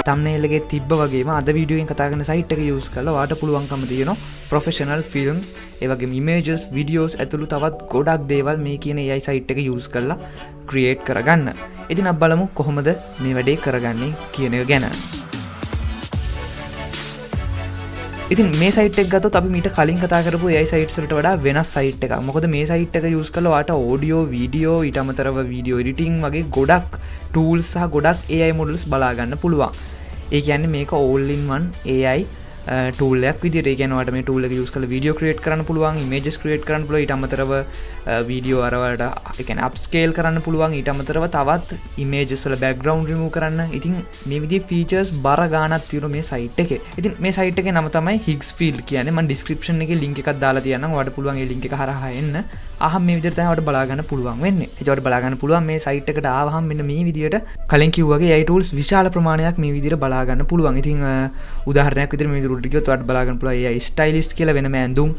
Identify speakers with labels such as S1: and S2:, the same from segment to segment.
S1: thumbnail එකේ තිබ්බ වගේම අද වීඩියෝ එකෙන් කතා කරන site එක use කරලා ඔයාට පුළුවන්කම තියෙනවා professional films ඒ වගේම images videos ඇතුළු තවත් ගොඩක් දේවල් මේ කියන AI site එක use කරලා create කරගන්න. ඉතින් අපි බලමු කොහොමද මේ වැඩේ කරගන්නේ කියන එක ගැන. ඉතින් මේ site එක ගත්තොත් අපි මීට කලින් කතා කරපු AI sites වලට වඩා වෙනස් site එකක්. මොකද මේ site එක use කරලා ඔයාට audio video ඊට අමතරව video editing වගේ ගොඩක් tools සහ ගොඩක් AI models බලා ගන්න පුළුවන්. ඒ කියන්නේ මේක all in one AI tool එකක් විදියට. ඒ කියන්නේ ඔයාලට මේ tool එක use කරලා video create කරන්න පුළුවන්, images create කරන්න පුළුවන්, ඊට අමතරව video අර වලට ඒ කියන්නේ upscale කරන්න පුළුවන්, ඊට අමතරව තවත් images වල background remove කරන්න. ඉතින් මේ විදිහේ features බර ගානක් තියෙනවා මේ site එකේ. ඉතින් මේ site එකේ නම තමයි Higgsfield කියන්නේ. මම description එකේ link එකක් දාලා තියන්නම්. ඔයාලට පුළුවන් ඒ link එක හරහා එන්න. අහම් මේ විදිහට තමයි ඔයාලට බලා ගන්න පුළුවන් වෙන්නේ. ඒකට බලා ගන්න පුළුවන් මේ site එකට ආවහම මෙන්න මේ විදිහට කලින් කිව්වාගේ AI tools විශාල ප්‍රමාණයක් මේ විදිහට බලා ගන්න පුළුවන්. ඉතින් උදාහරණයක් විදිහට මේ විදිහට ගියොත් ඔයාලට බලා ගන්න පුළුවන් AI stylist කියලා වෙනම ඇඳුම්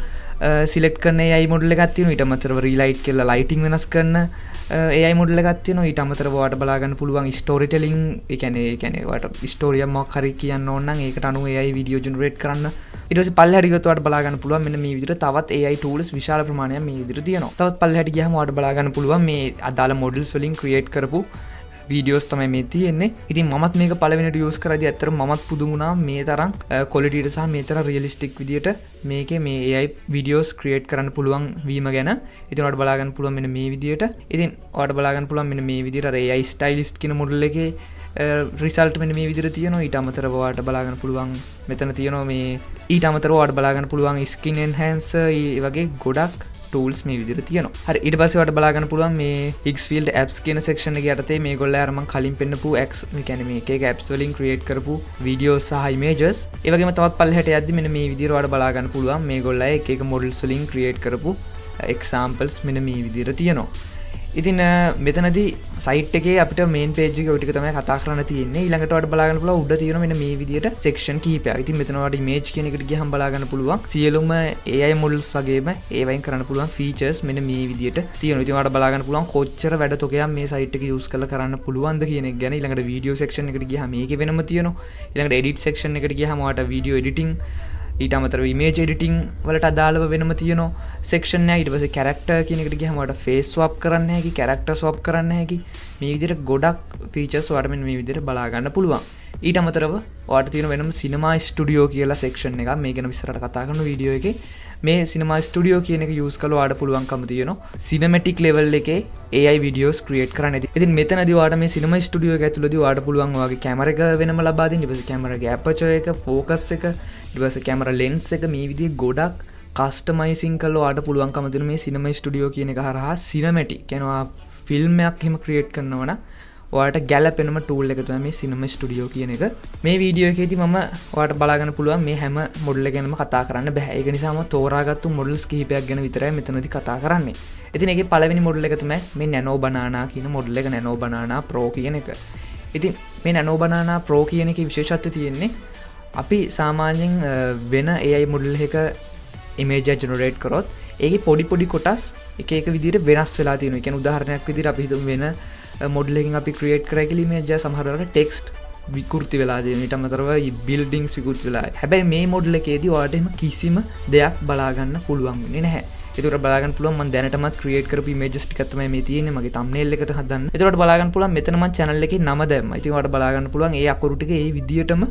S1: select කරන AI model එකක් තියෙනවා. ඊට අමතරව relight කියලා lighting වෙනස් කරන AI model එකක් තියෙනවා. ඊට අමතරව ඔයාලට බලා ගන්න පුළුවන් storytelling ඒ කියන්නේ ඔයාලට story එකක් මොකක් හරි කියන්න ඕන නම් ඒකට අනුව AI video generate කරන්න. ඊට පස්සේ පල්ලෙහාට ගියොත් ඔයාලට බලා ගන්න පුළුවන් මෙන්න මේ විදිහට තවත් AI tools විශාල ප්‍රමාණයක් මේ විදිහට තියෙනවා. තවත් පල්ලෙහාට ගියාම ඔයාලට බලා ගන්න පුළුවන් මේ අදාළ models වලින් create කරපු videos තමයි මේ තියෙන්නේ. ඉතින් මමත් මේක පළවෙනිට use කරද්දී ඇත්තටම මමත් පුදුම වුණා මේ තරම් quality එක සහ මේ තරම් realistic විදියට මේකේ මේ AI videos create කරන්න පුළුවන් වීම ගැන. ඉතින් ඔයාලට බලා ගන්න පුළුවන් මෙන්න මේ විදියට. ඉතින් ඔයාලට බලා ගන්න පුළුවන් මෙන්න මේ විදියට AI stylist කියන model එකේ result මෙන්න මේ විදිහට තියෙනවා. ඊට අමතරව ඔයාලට බලා ගන්න පුළුවන් මෙතන තියෙනවා මේ ඊට අමතරව ඔයාලට බලා ගන්න පුළුවන් skin enhancer ඒ වගේ ගොඩක් tools මේ විදිහට තියෙනවා. හරි ඊට පස්සේ ඔයාලට බලා ගන්න පුළුවන් මේ Higgsfield apps කියන section එක යටතේ මේගොල්ලෝ අර මම කලින් පෙන්නපු apps මේ කියන්නේ මේ එක එක apps වලින් create කරපු videos සහ images ඒ වගේම තවත් පල්ලෙහාට යද්දි මෙන්න මේ විදිහට ඔයාලට බලා ගන්න පුළුවන් මේගොල්ලෝ එක එක models වලින් create කරපු examples මෙන්න මේ විදිහට තියෙනවා. ඉතින් මෙතනදී site එකේ අපිට main page එකේ ඔය ටික තමයි කතා කරන්න තියෙන්නේ. ඊළඟට ඔයාලට බලා ගන්න පුළුවන් උඩ තියෙනවා මෙන්න මේ විදිහට section කීපයක්. ඉතින් මෙතන ඔයාලට image කියන එකට ගියහම බලා ගන්න පුළුවන් සියලුම AI models වගේම ඒවයින් කරන්න පුළුවන් features මෙන්න මේ විදිහට තියෙනවා. ඉතින් ඔයාලට බලා ගන්න පුළුවන් කොච්චර වැඩ තොගයක් මේ site එක use කරලා කරන්න පුළුවන්ද කියන එක ගැන. ඊළඟට video section එකට ගියහම මේකේ වෙනම තියෙනවා. ඊළඟට edit section එකට ගියහම ඔයාලට video editing ඊට අමතරව image editing වලට අදාළව වෙනම තියෙනවා section එක. ඊට පස්සේ character කියන එකට ගියහම ඔයාලට face swap කරන්න හැකි, character swap කරන්න හැකි. මේ විදිහට ගොඩක් features ඔයාලට මෙන්න මේ විදිහට බලා ගන්න පුළුවන්. ඊට අමතරව ඔයාලට තියෙන වෙනම cinema studio කියලා section එකක්. මේ ගැන විස්තරට කතා කරන වීඩියෝ එකේ මේ cinema studio කියන එක use කරලා ඔයාලට පුළුවන්කම තියෙනවා cinematic level එකේ AI videos create කරන්න. ඉතින් මෙතනදී ඔයාලට මේ cinema studio එක ඇතුළතදී ඔයාලට පුළුවන් ඔයාගේ camera එක වෙනම ලබා දෙන්න. ඊට පස්සේ camera ගේ aperture එක, focus එක, ඊට පස්සේ camera lens එක මේ විදිහේ ගොඩක් customizing කරලා ඔයාලට පුළුවන්කම තියෙන මේ cinema studio කියන එක හරහා cinematic කියනවා film එකක් එහෙම create කරනවා නම් ඔයාලට ගැලපෙනම tool එක තමයි මේ cinema studio කියන එක. මේ වීඩියෝ එකේදී මම ඔයාලට බලා ගන්න පුළුවන් මේ හැම model එක ගැනම කතා කරන්න බෑ. ඒක නිසා මම තෝරාගත්තු models කිහිපයක් ගැන විතරයි මෙතනදී කතා කරන්නේ. ඉතින් ඒකේ පළවෙනි model එක තමයි මේ Nano Banana කියන model එක, Nano Banana Pro කියන එක. ඉතින් මේ Nano Banana Pro කියන එකේ විශේෂත්වය තියෙන්නේ අපි සාමාන්‍යයෙන් වෙන AI model එක image generate කරොත් ඒකේ පොඩි කොටස් එක එක විදිහට වෙනස් වෙලා තියෙනවා. ඒ කියන්නේ උදාහරණයක් විදිහට අපි හිතමු වෙන model එකකින් අපි create කරා කියලා image එක සමහර වෙලාවට text විකෘති වෙලා තියෙනවා. ඊට අමතරව buildings විකෘති වෙලා. හැබැයි මේ model එකේදී ඔයාලට එහෙම කිසිම දෙයක් බලා ගන්න පුළුවන් වෙන්නේ නැහැ. ඒකට බලා ගන්න පුළුවන් මම දැනටමත් create කරපු images ටිකක් තමයි මේ තියෙන්නේ මගේ thumbnail එකට හදන්න. ඒකට බලා ගන්න පුළුවන් මෙතන මම channel එකේ නම දැම්මා. ඉතින් ඔයාලට බලා ගන්න පුළුවන් ඒ අකුරු ටික ඒ විදියටම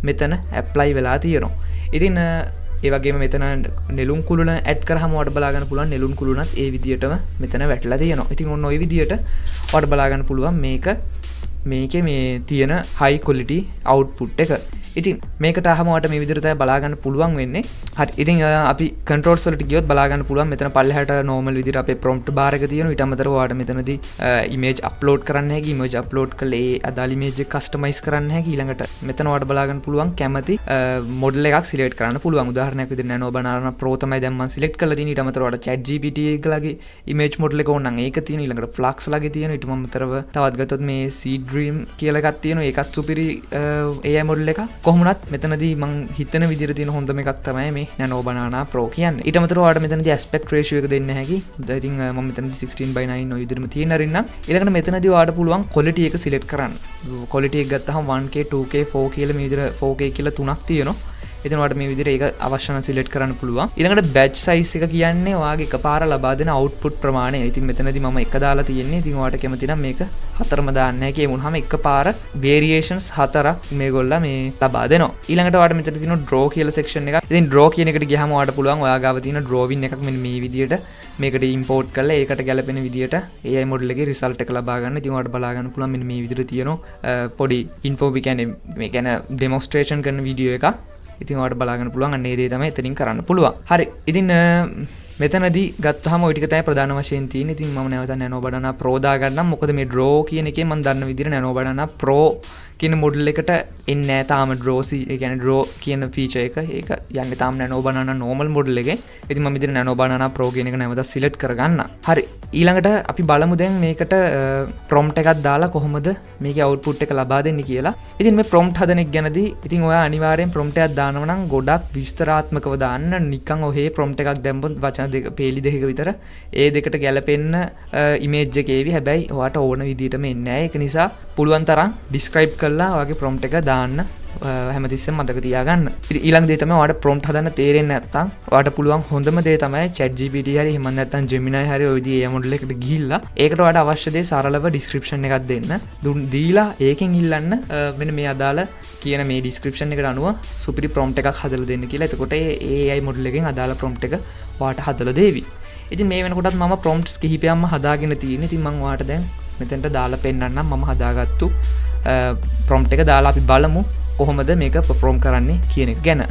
S1: මෙතන apply වෙලා තියෙනවා. ඉතින් ඒ වගේම මෙතන නෙළුම් කුළුණ ඇඩ් කරාම ඔයාලට බලා ගන්න පුළුවන් නෙළුම් කුළුණත් ඒ විදියටම මෙතන වැටලා තියෙනවා. ඉතින් ඔන්න ඔය විදියට ඔයාලට බලා ගන්න පුළුවන් මේකේ මේ තියෙන high quality output එක. ඉතින් මේකට අහම ඔයාලට මේ විදිහට තමයි බලා ගන්න පුළුවන් වෙන්නේ. හරි. ඉතින් අපි controls වලට ගියොත් බලා ගන්න පුළුවන් මෙතන පල්ලෙහාට normal විදිහට අපේ prompt bar එක තියෙනවා. ඊට අමතරව ඔයාලට මෙතනදී image upload කරන්න හැකි, image upload කරලා ඒ අදාළ image එක customize කරන්න හැකි. ඊළඟට මෙතන ඔයාලට බලා ගන්න පුළුවන් කැමති model එකක් select කරන්න පුළුවන්. උදාහරණයක් විදිහට Nano Banana Pro තමයි දැන් මම select කරලා තියෙන්නේ. ඊට අමතරව ඔයාලට ChatGPT එකලගේ image model එක ඕන නම් ඒක තියෙනවා. ඊළඟට Flux ලගේ තියෙනවා. ඊට අමතරව තවත් ගත්තොත් මේ Seed Dream කියලා එකක් තියෙනවා. ඒකත් සුපිරි AI මොඩල් එකක්. කොහොමුණත් මෙතනදී මං හිතන විදිහට තියෙන හොඳම එකක් තමයි මේ Nano Banana Pro කියන්නේ. ඊට අමතරව ඔයාලට මෙතනදී aspect ratio එක දෙන්න හැකි. ඉතින් මම මෙතනදී 16:9 ඔය විදිහටම තියෙන අරින්නම්. ඊළඟට මෙතනදී ඔයාලට පුළුවන් quality එක select කරන්න. quality එක ගත්තාම 1K 2K 4K කියලා මේ විදිහට 4K කියලා තුනක් තියෙනවා. ඉතින් ඔයාලට මේ විදිහට ඒක අවශ්‍ය නම් select කරන්න පුළුවන්. ඊළඟට batch size එක කියන්නේ ඔයාගේ එකපාර ලබා දෙන output ප්‍රමාණය. ඉතින් මෙතනදී මම එක දාලා තියෙන්නේ. ඉතින් ඔයාලට කැමති නම් මේක හතරම දාන්න හැකි. ඒ වුණාම එකපාර variations හතරක් මේගොල්ලෝ මේ ලබා දෙනවා. ඊළඟට ඔයාලට මෙතන තියෙනවා draw කියලා section එකක්. ඉතින් draw කියන එකට ගියාම ඔයාලට පුළුවන් ඔයා ගාව තියෙන drawing එකක් මෙන්න මේ විදිහට මේකට import කරලා ඒකට ගැලපෙන විදිහට AI model එකේ result එක ලබා ගන්න. ඉතින් ඔයාලට බලා ගන්න පුළුවන් මෙන්න මේ විදිහට තියෙනවා පොඩි info කියන්නේ මේ ගැන demonstration කරන වීඩියෝ එකක්. ඉතින් ඔයාලට බලාගන්න පුළුවන් අන්න ඒ දේ තමයි එතනින් කරන්න පුළුවන්. හරි. ඉතින් මෙතනදී ගත්තාම ওই ටික තමයි ප්‍රධාන වශයෙන් තියෙන්නේ. ඉතින් මම නැවත Nano Banana Pro දාගන්නම්. මොකද මේ draw කියන එකේ මම දන්න විදිහට Nano Banana Pro කියන මොඩල් එකට එන්නේ නැහැ තාම draw ඒ කියන්නේ draw කියන feature එක. ඒක යන්නේ තාම Nano Banana normal මොඩල් එකේ. ඉතින් මම ඉතින් Nano Banana Pro කියන එක නැවත select කරගන්න. හරි. ඊළඟට අපි බලමු දැන් මේකට prompt එකක් දාලා කොහොමද මේකේ output එක ලබා දෙන්නේ කියලා. ඉතින් මේ prompt හදන එක ගැනදී ඉතින් ඔයා අනිවාර්යෙන් prompt එකක් දානවා නම් ගොඩක් විස්තරාත්මකව දාන්න. නිකන් ඔහේ prompt එකක් දැම්මොත් වචන දෙක පේලි දෙකක විතර ඒ දෙකට ගැලපෙන්න image එක ඒවි. හැබැයි ඔයාට ඕන විදිහටම එන්නේ නැහැ. ඒක නිසා පුළුවන් තරම් describe කරලා ඔයාගේ prompt එක දාන්න හැමතිස්සෙම මතක තියාගන්න. ඉතින් ඊළඟ දේ තමයි ඔයාලට prompt හදන්න තේරෙන්නේ නැත්නම් ඔයාලට පුළුවන් හොඳම දේ තමයි ChatGPT හරි එහෙම නැත්නම් Gemini හරි ඔය විදිහේ AI මොඩල් එකකට ගිහිල්ලා ඒකට ඔයාලට අවශ්‍ය දේ සරලව description එකක් දෙන්න. දීලා ඒකෙන් ඉල්ලන්න මෙන්න මේ අදාළ කියන මේ description එකට අනුව සුපිරි prompt එකක් හදලා දෙන්න කියලා. එතකොට ඒ AI මොඩල් එකෙන් අදාළ prompt එක ඔයාලට හදලා දෙවි. ඉතින් මේ වෙනකොටත් මම prompts කිහිපයක්ම හදාගෙන තියෙන්නේ. ඉතින් මම ඔයාලට දැන් මෙතෙන්ට දාලා පෙන්නන්නම් මම හදාගත්තු prompt එක දාලා අපි බලමු කොහොමද මේක perform කරන්නේ කියන එක ගැන.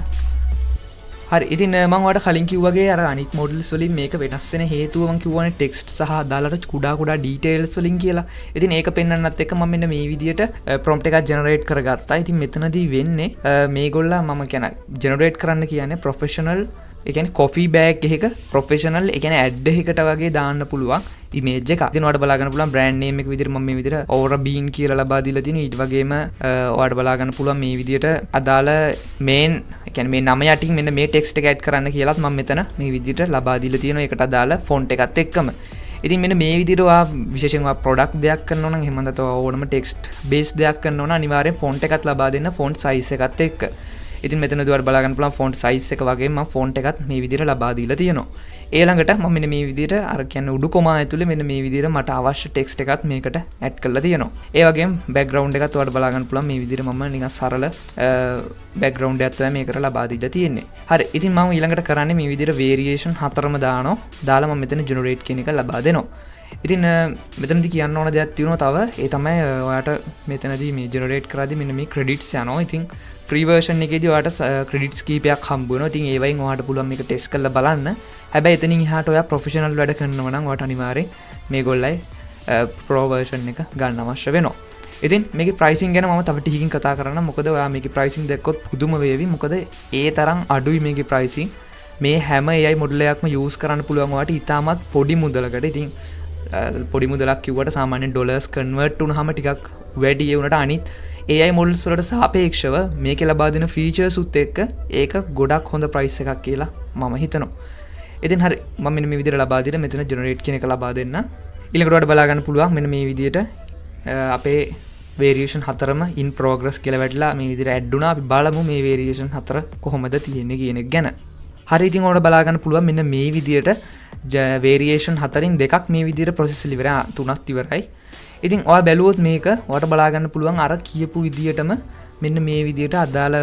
S1: හරි. ඉතින් මම ඔයාලට කලින් කිව්වාගේ අර අනිත් models වලින් මේක වෙනස් වෙන හේතුව මම කිව්වනේ text සහ අදාළට කුඩා details වලින් කියලා. ඉතින් ඒක පෙන්වන්නත් එක්ක මම මෙන්න මේ විදියට prompt එකක් generate කරගත්තා. ඉතින් මෙතනදී වෙන්නේ මේගොල්ලෝ මම කියන generate කරන්න කියන්නේ professional ඒ කියන්නේ coffee bag එකක professional ඒ කියන්නේ ad එකකට වගේ දාන්න පුළුවන් image එකක්. ඉතින් ඔයාලට බලා ගන්න පුළුවන් brand name එක විදිහට මම මේ විදිහට Aura Bean කියලා ලබා දීලා තියෙනවා. ඊට වගේම ඔයාලට බලා ගන්න පුළුවන් මේ විදිහට අදාළ main ඒ කියන්නේ මේ නම යටින් මෙන්න මේ text එක add කරන්න කියලාත් මම මෙතන මේ විදිහට ලබා දීලා තියෙනවා. ඒකට අදාළ font එකත් එක්කම. ඉතින් මෙන්න මේ විදිහට ඔයා විශේෂයෙන් ඔයා product දෙයක් කරනවා නම් එහෙම නැත්නම් ඕනම text based දෙයක් කරනවා නම් අනිවාර්යෙන් font එකත් ලබා දෙන්න font size එකත් එක්ක. ඉතින් මෙතනදී ඔයාලට බලා ගන්න පුළුවන් font size එක වගේම මම font එකත් මේ විදිහට ලබා දීලා තියෙනවා. ඊළඟට මම මෙන්න මේ විදිහට අර කියන්නේ උඩු කොමා ඇතුලේ මෙන්න මේ විදිහට මට අවශ්‍ය text එකත් මේකට add කරලා තියෙනවා. ඒ වගේම background එකත් ඔයාලට බලා ගන්න පුළුවන් මේ විදිහට මම නිකන් සරල background එකක් තමයි මේකට ලබා දීලා තියෙන්නේ. හරි. ඉතින් මම ඊළඟට කරන්නේ මේ විදිහට variation හතරම දානවා. දාලා මම මෙතන generate කියන එක ලබා දෙනවා. ඉතින් මෙතනදී කියන්න ඕන දෙයක් තියෙනවා තව. ඒ තමයි ඔයාට මෙතනදී මේ generate කරද්දී මෙන්න මේ credits යනවා. ඉතින් free version එකේදී ඔයාට credits කීපයක් හම්බ වෙනවා. ඉතින් ඒ වයින් ඔයාට පුළුවන් මේක test කරලා බලන්න. හැබැයි එතනින් එහාට ඔයා professional වැඩ කරනවා නම් ඔයාට අනිවාර්යෙන් මේගොල්ලයි pro version එක ගන්න අවශ්‍ය වෙනවා. ඉතින් මේකේ pricing ගැන මම තව ටිකකින් කතා කරන්න. මොකද ඔයා මේකේ pricing දැක්කොත් පුදුම වේවි. මොකද ඒ තරම් අඩුයි මේකේ pricing. මේ හැම AI මොඩල් එකක්ම use කරන්න පුළුවන් ඔයාට ඉතාමත් පොඩි මුදලකට. ඉතින් පොඩි මුදලක් කිව්වට සාමාන්‍යයෙන් ඩොලර්ස් කන්වර්ට් වුණාම ටිකක් වැඩි ඒ වුණාට අනිත් AI models වලට සාපේක්ෂව මේකේ ලබා දෙන features උත් එක්ක ඒක ගොඩක් හොඳ price එකක් කියලා මම හිතනවා. ඉතින් හරි මම මෙන්න මේ විදිහට ලබා දීලා මෙතන generate කියන එක ලබා දෙන්න. ඊළඟට ඔයාලට බලා ගන්න පුළුවන් මෙන්න මේ විදිහට අපේ variation හතරම in progress කියලා වැටලා මේ විදිහට add වුණා. අපි බලමු මේ variation හතර කොහොමද තියෙන්නේ කියන එක ගැන. හරි ඉතින් ඔයාලට බලා ගන්න පුළුවන් මෙන්න මේ විදිහට variation හතරින් දෙකක් මේ විදිහට process ඉවරයි. තුනක් ඉවරයි. ඉතින් ඔයා බැලුවොත් මේක ඔයාලට බලා ගන්න පුළුවන් අර කියපු විදිහටම මෙන්න මේ විදිහට අදාළ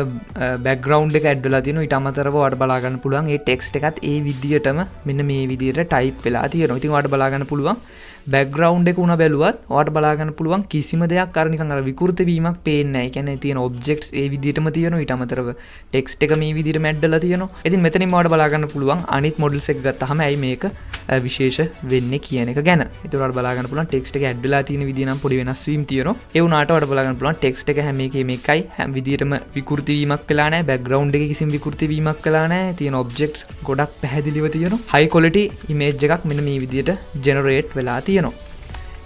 S1: background එක add වෙලා තියෙනවා. ඊට අමතරව ඔයාලට බලා ගන්න පුළුවන් මේ text එකත් ඒ විදිහටම මෙන්න මේ විදිහට type වෙලා තියෙනවා. ඉතින් ඔයාලට බලා ගන්න පුළුවන් background එක උනා බැලුවත් ඔයාලට බලා ගන්න පුළුවන් කිසිම දෙයක් අර නිකන් අර විකෘති වීමක් පේන්නේ නැහැ. ඒ කියන්නේ තියෙන objects ඒ විදිහටම තියෙනවා. ඊට අමතරව text එක මේ විදිහටම add වෙලා තියෙනවා. ඉතින් මෙතනින් ඔයාලට බලා ගන්න පුළුවන් අනිත් models එක ගත්තාම ඇයි මේක විශේෂ වෙන්නේ කියන එක ගැන. ඒතකොට ඔයාලට බලා ගන්න පුළුවන් text එක add වෙලා තියෙන විදිහ නම් පොඩි වෙනස් වීම් තියෙනවා. ඒ වුණාට ඔයාලට බලා ගන්න පුළුවන් text එක හැම එකේම එකයි. හැම විදිහටම විකෘති වීමක් වෙලා නැහැ. background එකේ කිසිම විකෘති වීමක් වෙලා නැහැ. තියෙන objects ගොඩක් පැහැදිලිව තියෙනවා. high quality image එකක් මෙන්න මේ විදිහට generate වෙලා තියෙනවා.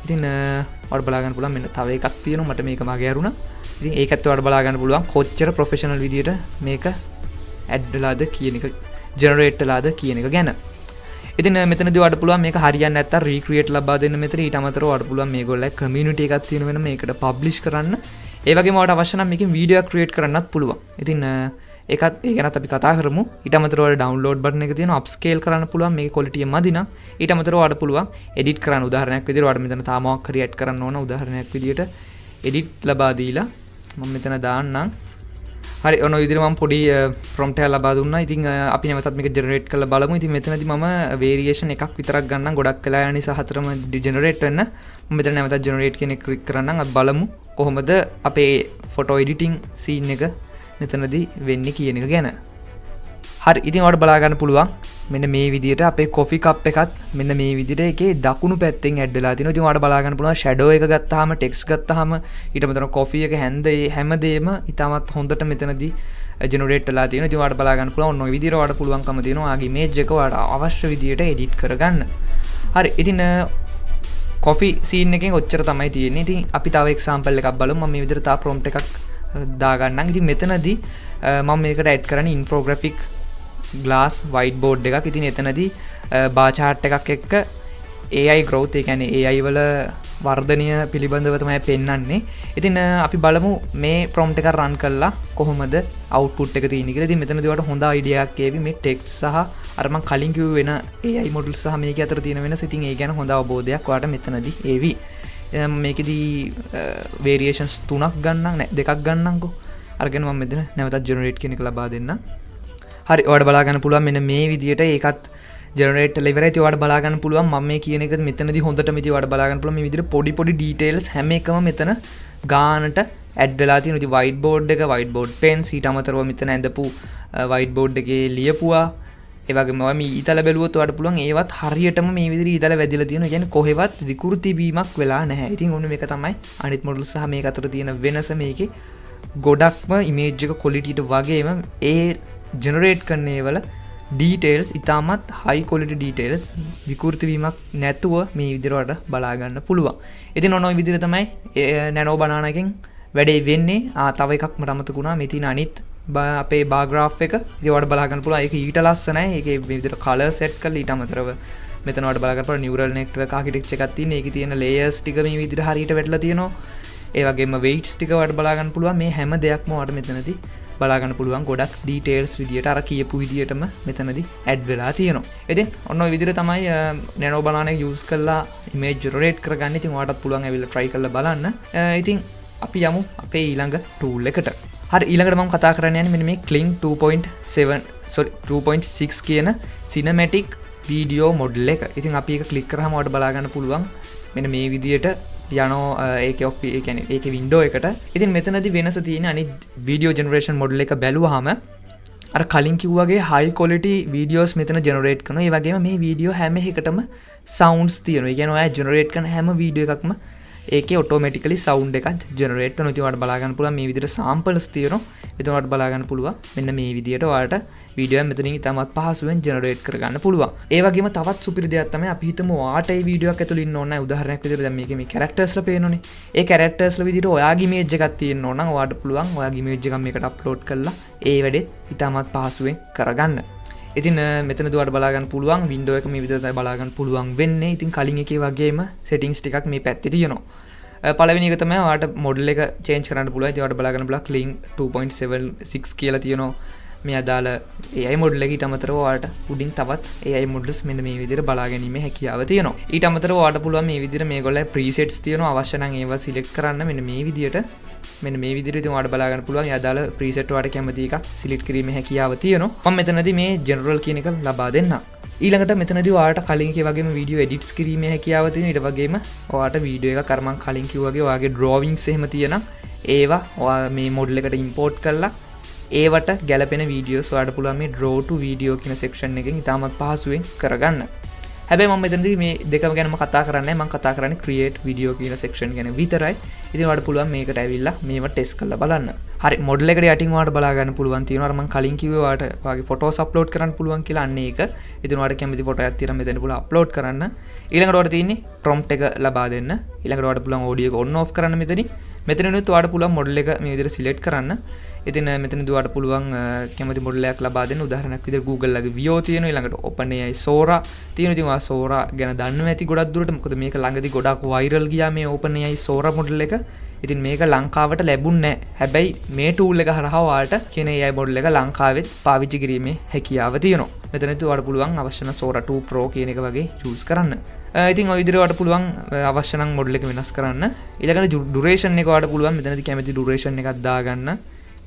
S1: ඉතින් ඔයාලට බලා ගන්න පුළුවන් මෙන්න තව එකක් තියෙනවා මට මේක මගේ අරුණා. ඉතින් ඒකත් ඔයාලට බලා ගන්න පුළුවන් කොච්චර ප්‍රොෆෙෂනල් විදියට මේක ඇඩ් වෙලාද කියන එක ජෙනරේට් වෙලාද කියන එක ගැන. ඉතින් මෙතනදී ඔයාලට පුළුවන් මේක හරියන්නේ නැත්තම් රීක්‍රියේට් ලබා දෙන්න මෙතන. ඊට අමතරව ඔයාලට පුළුවන් මේගොල්ලෝ කමියුනිටි එකක් තියෙන වෙන මේකට පබ්ලිෂ් කරන්න. ඒ වගේම ඔයාලට අවශ්‍ය නම් මේකෙන් වීඩියෝ එකක් ක්‍රියේට් කරන්නත් පුළුවන්. ඉතින් ඒකත් ඒ ගැනත් අපි කතා කරමු. ඊට අමතරව ඔයාලට ඩවුන්ලෝඩ් බටන් එක තියෙනවා. අප්ස්කේල් කරන්න පුළුවන්. මේකේ ක්වොලිටි එක මදි නම්. ඊට අමතරව ඔයාලට පුළුවන් එඩිට් කරන්න. උදාහරණයක් විදිහට ඔයාලට මෙතන තාමවක් හරි ඇඩ් කරන්න ඕන. උදාහරණයක් විදිහට එඩිට් ලබා දීලා මම මෙතන දාන්නම්. හරි ඔන්න ඔය විදිහට මම පොඩි ප්‍රොම්ප්ට් එකක් ලබා දුන්නා. ඉතින් අපි නැවතත් මේක ජෙනරේට් කරලා බලමු. ඉතින් මෙතනදී මම වේරියේෂන් එකක් විතරක් ගන්නම්. ගොඩක් වෙලා යන නිසා හතරම ජෙනරේට් වෙන්න. මම මෙතන නැවතත් ජෙනරේට් කියන එක ක්ලික් කරන්නම්. අපි බලමු කොහොමද අපේ ෆොටෝ එඩිටිං සීන් එක මෙතනදී වෙන්නේ කියන එක ගැන. හරි ඉතින් ඔයාලට බලා ගන්න පුළුවන් මෙන්න මේ විදිහට අපේ කොෆි කප් එකත් මෙන්න මේ විදිහට එකේ දකුණු පැත්තෙන් ඇඩ් වෙලා තිනවා. ඉතින් ඔයාලට බලා ගන්න පුළුවන් ෂැඩෝ එක ගත්තාම ටෙක්ස්ට් ගත්තාම ඊට මෙතන කොෆි එක හැමදේම ඉතාමත් හොඳට මෙතනදී ජෙනරේට් වෙලා තියෙනවා. ඉතින් ඔයාලට බලා ගන්න පුළුවන් ඔන්න ඔය විදිහට ඔයාලට පුළුවන්කම තියෙනවා ඔයාගේ ඉමේජ් එක ඔයාලට අවශ්‍ය විදිහට එඩිට් කරගන්න. හරි ඉතින් කොෆි සීන් එකෙන් ඔච්චර තමයි තියෙන්නේ. ඉතින් අපි තව එක්සැම්පල් එකක් බලමු. මම මේ විදිහට තා ප්‍රොම්ප්ට් එකක් දාගන්නම්. ඉතින් මෙතනදී මම මේකට ඇඩ් කරන්නේ ඉන්ෆෝග්‍රැෆික් ග්ලාස් වයිට් බෝඩ් එකක්. ඉතින් එතනදී බාර් chart එකක් එක්ක AI growth ඒ කියන්නේ AI වල වර්ධනය පිළිබඳව තමයි පෙන්වන්නේ. ඉතින් අපි බලමු මේ prompt එක run කරලා කොහොමද output එක තියෙන්නේ කියලා. ඉතින් මෙතනදී ඔයාලට හොඳ idea එකක් ඒවි මේ text සහ අර මම කලින් කිව්ව වෙන AI model සහ මේක අතර තියෙන වෙනස. ඉතින් ඒ ගැන හොඳ අවබෝධයක් ඔයාලට මෙතනදී ඒවි. මේකෙදී variations 3ක් ගන්නම් නෑ 2ක් ගන්නම්කෝ. අරගෙන මම මෙතන නැවතත් generate කියන එක ලබා දෙන්නම්. හරි ඔයාලට බලා ගන්න පුළුවන් මෙන්න මේ විදියට ඒකත් ජෙනරේට් වෙලා ඉවරයි. ඉතින් ඔයාලට බලා ගන්න පුළුවන් මම මේ කියන එක මෙතනදී හොඳටම ඉතින් ඔයාලට බලා ගන්න පුළුවන් මේ විදියට පොඩි පොඩි ඩීටේල්ස් හැම එකම මෙතන ගානට ඇඩ් වෙලා තියෙනවා. ඉතින් වයිට් බෝඩ් එක වයිට් බෝඩ් පෙන්ස් ඊට අමතරව මෙතන ඇඳපු වයිට් බෝඩ් එකේ ලියපුවා. ඒ වගේම ඔයා මේ ඊතල බැලුවොත් ඔයාලට පුළුවන් ඒවත් හරියටම මේ විදිහට ඊතල වැදිලා තියෙනවා. ඒ කියන්නේ කොහෙවත් විකෘති වීමක් වෙලා නැහැ. ඉතින් ඔන්න මේක තමයි අනිත් මොඩල් සහ මේක අතර තියෙන වෙනස. මේකේ ගොඩක්ම ඉමේජ් එක ක්වොලිටියට වගේම ඒ ජෙනරේට් කරන්නේ වල ඩීටේල්ස් ඉතාමත් හයි ක්වොලිටි ඩීටේල්ස් විකෘති වීමක් නැතුව මේ විදිහට බලා ගන්න පුළුවන්. ඉතින් ඔන්න ඔය විදිහට තමයි නැනෝ බනානා එකෙන් වැඩේ වෙන්නේ. තව එකක් මට අමතක වුණා. මේ තියෙන අනිත් අපේ බාර් graph එක. ඉතින් ඔයාලට බලා ගන්න පුළුවන්. ඒක ඊට ලස්සනයි. ඒකේ මේ විදිහට කලර් සෙට් කරලා ඊට අමතරව මෙතන ඔයාලට බලා ගන්න පුළුවන් නියුරල් නෙට්වර්ක් ආකිටෙක්චර් එකක් තියෙන. ඒකේ තියෙන ලේයර්ස් ටික මේ විදිහට හරියට වැටලා තියෙනවා. ඒ වගේම weights ටික ඔයාලට බලා ගන්න පුළුවන්. මේ හැම දෙයක්ම ඔයාලට මෙතනදී බලාගන්න පුළුවන්. ගොඩක් ඩීටේල්ස් විදියට අර කියපු විදියටම මෙතනදී ඇඩ් වෙලා තියෙනවා. ඉතින් ඔන්න ඔය විදිහට තමයි නැනෝ බනානා එක යූස් කරලා ඉමේජ් ජෙනරේට් කරගන්න. ඉතින් ඔයාලටත් පුළුවන් ඇවිල්ලා try කරලා බලන්න. ඉතින් අපි යමු අපේ ඊළඟ tool එකට. හරි ඊළඟට මම කතා කරන්න යන්නේ මෙන්න මේ Kling 2.6 කියන cinematic video model එක. ඉතින් අපි ඒක ක්ලික් කරාම ඔයාලට බලා ගන්න පුළුවන් මෙන්න මේ විදියට යනෝ ඒක ඔෆ් ඒ කියන්නේ ඒකේ වින්ඩෝ එකට. ඉතින් මෙතනදී වෙනස තියෙන්නේ අනිත් වීඩියෝ ජෙනරේෂන් මොඩල් එක බැලුවාම අර කලින් කිව්වාගේ high quality videos මෙතන generate කරනවා. ඒ වගේම මේ වීඩියෝ හැම එකටම sounds තියෙනවා. ඒ කියන්නේ ඔයා generate කරන හැම වීඩියෝ එකක්ම ඒකේ automatically sound එකක් generate කරනවා. ඉතින් ඔයාලට බලා ගන්න පුළුවන් මේ විදිහට samples තියෙනවා. ඉතින් ඔයාලට බලා ගන්න පුළුවන් මෙන්න මේ විදිහට ඔයාලට වීඩියෝ එක මෙතනින් ඉතාමත් පහසුවෙන් ජෙනරේට් කරගන්න පුළුවන්. ඒ වගේම තවත් සුපිරි දෙයක් තමයි අපි හිතමු ඔයාට මේ වීඩියෝ එකක් ඇතුළේ ඉන්න ඕන නැහැ. උදාහරණයක් විදිහට දැන් මේකේ මේ කැරක්ටර්ස්ලා පේනෝනේ. ඒ කැරක්ටර්ස්ලා විදිහට ඔයාගේ ඉමේජ් එකක් තියෙන්න ඕන නම් ඔයාට පුළුවන් ඔයාගේ ඉමේජ් එකක් මේකට අප්ලෝඩ් කරලා ඒ වැඩේ ඉතාමත් පහසුවෙන් කරගන්න. ඉතින් මෙතනදී ඔයාලට බලා ගන්න පුළුවන් වින්ඩෝ එක මේ විදිහට බලා ගන්න පුළුවන් වෙන්නේ. ඉතින් කලින් එකේ වගේම settings ටිකක් මේ පැත්තේ තියෙනවා. පළවෙනි එක තමයි ඔයාලට මොඩල් එක චේන්ජ් කරන්න පුළුවන්. ඉතින් ඔයාලට බලා ගන්න පුළුවන් Kling 2.76 කියලා තියෙනවා. මේ අදාළ AI මොඩල් එක ඊට අමතරව ඔයාලට උඩින් තවත් AI මොඩල්ස් මෙන්න මේ විදිහට බලා ගැනීමේ හැකියාව තියෙනවා. ඊට අමතරව ඔයාලට පුළුවන් මේ විදිහට මේගොල්ලෝ presets තියෙනවා. අවශ්‍ය නම් ඒවා select කරන්න මෙන්න මේ විදිහට. මෙන්න මේ විදිහට ඉතින් ඔයාලට බලා ගන්න පුළුවන්. ඒ අදාළ preset ඔයාලට කැමති එකක් select කිරීමේ හැකියාව තියෙනවා. මම මෙතනදී මේ general කියන එක ලබා දෙන්නම්. ඊළඟට මෙතනදී ඔයාලට කලින් කිය වගේම වීඩියෝ එඩිට්ස් කිරීමේ හැකියාව තියෙනවා. ඊට වගේම ඔයාලට වීඩියෝ එකක් අර මම කලින් කිව්වා වගේ ඔයාගේ drawings එහෙම තියෙනම් ඒවා ඔයා මේ මොඩල් එකට import කරලා ඒවට ගැලපෙන වීඩියෝස් ඔයාලට පුළුවන් මේ draw to video කියන section එකෙන් ඉතාමත් පහසුවෙන් කරගන්න. හැබැයි මම මෙතනදී මේ දෙකම ගැනම කතා කරන්නේ මම කතා කරන්නේ create video කියන section ගැන විතරයි. ඉතින් ඔයාලට පුළුවන් මේකට ඇවිල්ලා මේව ටෙස්ට් කරලා බලන්න. හරි මොඩල් එකට යටින් ඔයාලට බලා ගන්න පුළුවන් තියෙනවා. අර මම කලින් කිව්වේ ඔයාලට ඔයාගේ ෆොටෝස් අප්ලෝඩ් කරන්න පුළුවන් කියලා අන්න ඒක. ඉතින් ඔයාලට කැමති ෆොටෝ එකක් තියෙනවා මෙතන පුළුවන් අප්ලෝඩ් කරන්න. ඊළඟට ඔයාලට තියෙන්නේ prompt එක ලබා දෙන්න. ඊළඟට ඔයාලට පුළුවන් audio එක on off කරන්න මෙතනින්. මෙතනිනුත් ඔයාලට පුළුවන් මොඩල් එක මේ විදිහට select කරන්න. ඉතින් මෙතනදී ඔයාලට පුළුවන් කැමති මොඩල් එකක් ලබා දෙන්න. උදාහරණයක් විදිහට Google ලගේ Veo තියෙනවා. ඊළඟට OpenAI Sora තියෙනවා. ඉතින් ඔයා Sora ගැන දන්නව ඇති ගොඩක් දුරට. මොකද මේක ළඟදී ගොඩක් viral ගියා මේ OpenAI Sora මොඩල් එක. ඉතින් මේක ලංකාවට ලැබුණේ නැහැ. හැබැයි මේ tool එක හරහා ඔයාලට කියන AI මොඩල් එක ලංකාවෙත් පාවිච්චි කිරීමේ හැකියාව තියෙනවා. මෙතනදී ඔයාලට පුළුවන් අවශ්‍ය නම් Sora 2 Pro කියන එක වගේ choose කරන්න. ඉතින් ඔය විදිහට ඔයාලට පුළුවන් අවශ්‍ය නම් මොඩල් එක වෙනස් කරන්න. ඊළඟට duration එක ඔයාලට පුළුවන් මෙතනදී කැමති duration එකක් දාගන්න.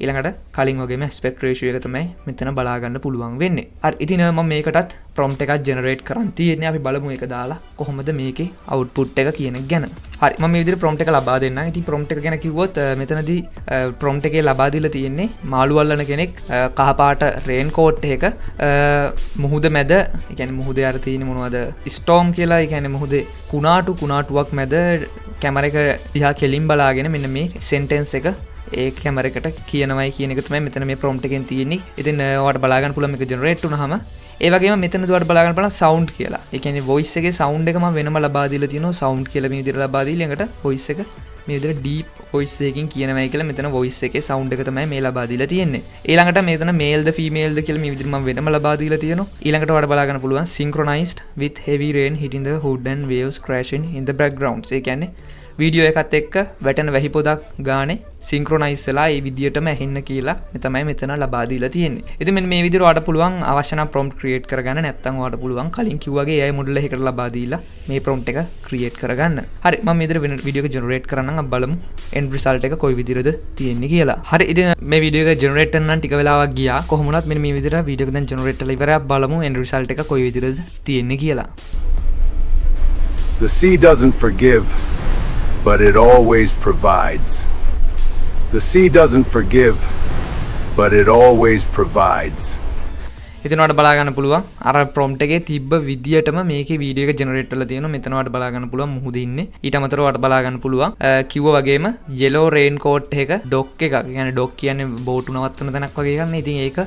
S1: ඊළඟට කලින් වගේම aspect ratio එක තමයි මෙතන බලා ගන්න පුළුවන් වෙන්නේ. හරි ඉතින් මම මේකටත් prompt එකක් generate කරන් තියෙන්නේ. අපි බලමු ඒක දාලා කොහොමද මේකේ output එක කියන එක ගැන. හරි මම මේ විදිහට prompt එක ලබා දෙන්නම්. ඉතින් prompt එක ගැන කිව්වොත් මෙතනදී prompt එකේ ලබා දීලා තියෙන්නේ මාළු අල්ලන කෙනෙක් කහ පාට rain coat එක මුහුද මැද, ඒ කියන්නේ මුහුදේ අර තියෙන්නේ මොනවද storm කියලා, ඒ කියන්නේ මුහුදේ කුණාටුවක් මැද කැමරා එක දිහා කෙලින් බලාගෙන මෙන්න මේ sentence එක ඒ කැමරා එකට කියනවයි කියන එක තමයි මෙතන මේ prompt එකෙන් තියෙන්නේ. ඉතින් ඔයාලට බලා ගන්න පුළුවන් මේක generate වුණාම ඒ වගේම මෙතන ඔයාලට බලා ගන්න පුළුවන් sound කියලා. ඒ කියන්නේ voice එකේ sound එක මම වෙනම ලබා දීලා තියෙනවා. sound කියලා මේ විදිහට ලබා දීලා ළඟට voice එක මේ විදිහට deep voice එකකින් කියනවයි කියලා මෙතන voice එකේ sound එක තමයි මේ ලබා දීලා තියෙන්නේ. ඊළඟට මෙතන male ද female ද කියලා මේ විදිහට මම වෙනම ලබා දීලා තියෙනවා. ඊළඟට ඔයාලට බලා ගන්න පුළුවන් synchronized with heavy rain hitting the hood and waves crashing in the background. ඒ කියන්නේ වීඩියෝ එකත් එක්ක වැටෙන වැහි පොදක් ගානේ සින්ක්‍රොනයිස් වෙලා ඒ විදියටම ඇහෙන්න කියලා මේ තමයි මෙතන ලබා දීලා තියෙන්නේ. ඉතින් මෙන්න මේ විදිහට ඔයාලට පුළුවන් අවශ්‍ය නම් prompt create කරගන්න. නැත්නම් ඔයාලට පුළුවන් කලින් කිව්වාගේ AI මොඩල් එකකට ලබා දීලා මේ prompt එක create කරගන්න. හරි මම මේ විදිහට වෙන වීඩියෝ එක generate කරන්නම්. අපි බලමු end result එක කොයි විදිහටද තියෙන්නේ කියලා. හරි ඉතින් මේ වීඩියෝ එක generate කරන්න ටික වෙලාවක් ගියා. කොහොම වුණත් මෙන්න මේ විදිහට වීඩියෝ එක දැන් generate කරලා ඉවරයි. අපි බලමු end result එක කොයි විදිහටද තියෙන්නේ කියලා.
S2: The sea doesn't forgive, but it always provides. The sea doesn't forgive, but it always provides.
S1: ඉතින් ඔයාලට බලා ගන්න පුළුවන් අර prompt එකේ තිබ්බ විදියටම මේකේ වීඩියෝ එක generate කරලා තියෙනවා. මෙතන ඔයාලට බලා ගන්න පුළුවන් මුහුද ඉන්නේ. ඊට අමතරව ඔයාලට බලා ගන්න පුළුවන් කිව්වා වගේම yellow raincoat එක dock එකක්. කියන්නේ dock කියන්නේ බෝටු නවත්තන තැනක් වගේ එකක් නේ. ඉතින් ඒක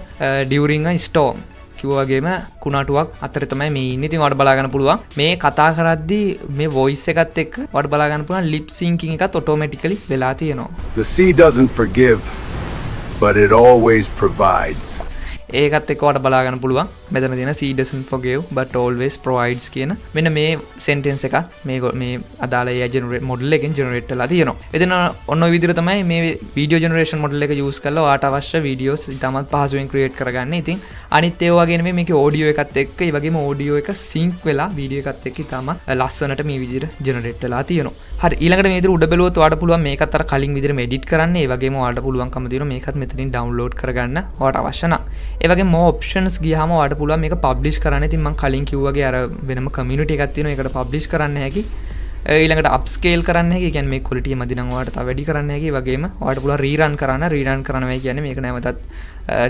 S1: during a storm කිව්වාගේම කුණාටුවක් අතර තමයි මේ ඉන්නේ. ඉතින් ඔයාලට බලා ගන්න පුළුවන් මේ කතා කරද්දී මේ voice එකත් එක්ක ඔයාලට බලා ගන්න පුළුවන් lip syncing එකත් automatically වෙලා තියෙනවා.
S2: The sea doesn't forgive, but it always provides.
S1: ඒකත් එක්ක ඔයාලට බලා ගන්න පුළුවන් මෙතන තියෙන sea doesn't forgive but always provides කියන මෙන්න මේ sentence එක මේ අදාළ AI generate model එකෙන් generate වෙලා තියෙනවා. ඉතින් ඔන්න ඔය විදිහට තමයි මේ video generation model එක use කරලා ඔයාට අවශ්‍ය videos ඉතාමත් පහසුවෙන් create කරගන්න. ඉතින් අනිත් ඒ වගේ නෙමෙයි මේකේ audio එකත් එක්ක ඒ වගේම audio එක sync වෙලා video එකත් එක්ක ඉතාමත් ලස්සනට මේ විදිහට generate වෙලා තියෙනවා. හරි ඊළඟට මේ විදිහට උඩ බැලුවොත් ඔයාට පුළුවන් මේකත් අර කලින් විදිහට edit කරන්න. ඒ වගේම ඔයාලට පුළුවන්කම තියෙනවා මේකත් මෙතනින් download කරගන්න ඔයාට අවශ්‍ය නම්. ඒ වගේම more options ගියාම ඔයාලට පුළුවන් මේක publish කරන්න. ඉතින් මම කලින් කිව්වාගේ අර වෙනම community එකක් තියෙනවා. ඒකට publish කරන්න හැකි. ඊළඟට upscale කරන්න හැකි. ඒ කියන්නේ මේ quality එක මදි නම් ඔයාලට තව වැඩි කරන්න හැකි. ඒ වගේම ඔයාලට පුළුවන් rerun කරනවා කියන්නේ මේක නැවතත්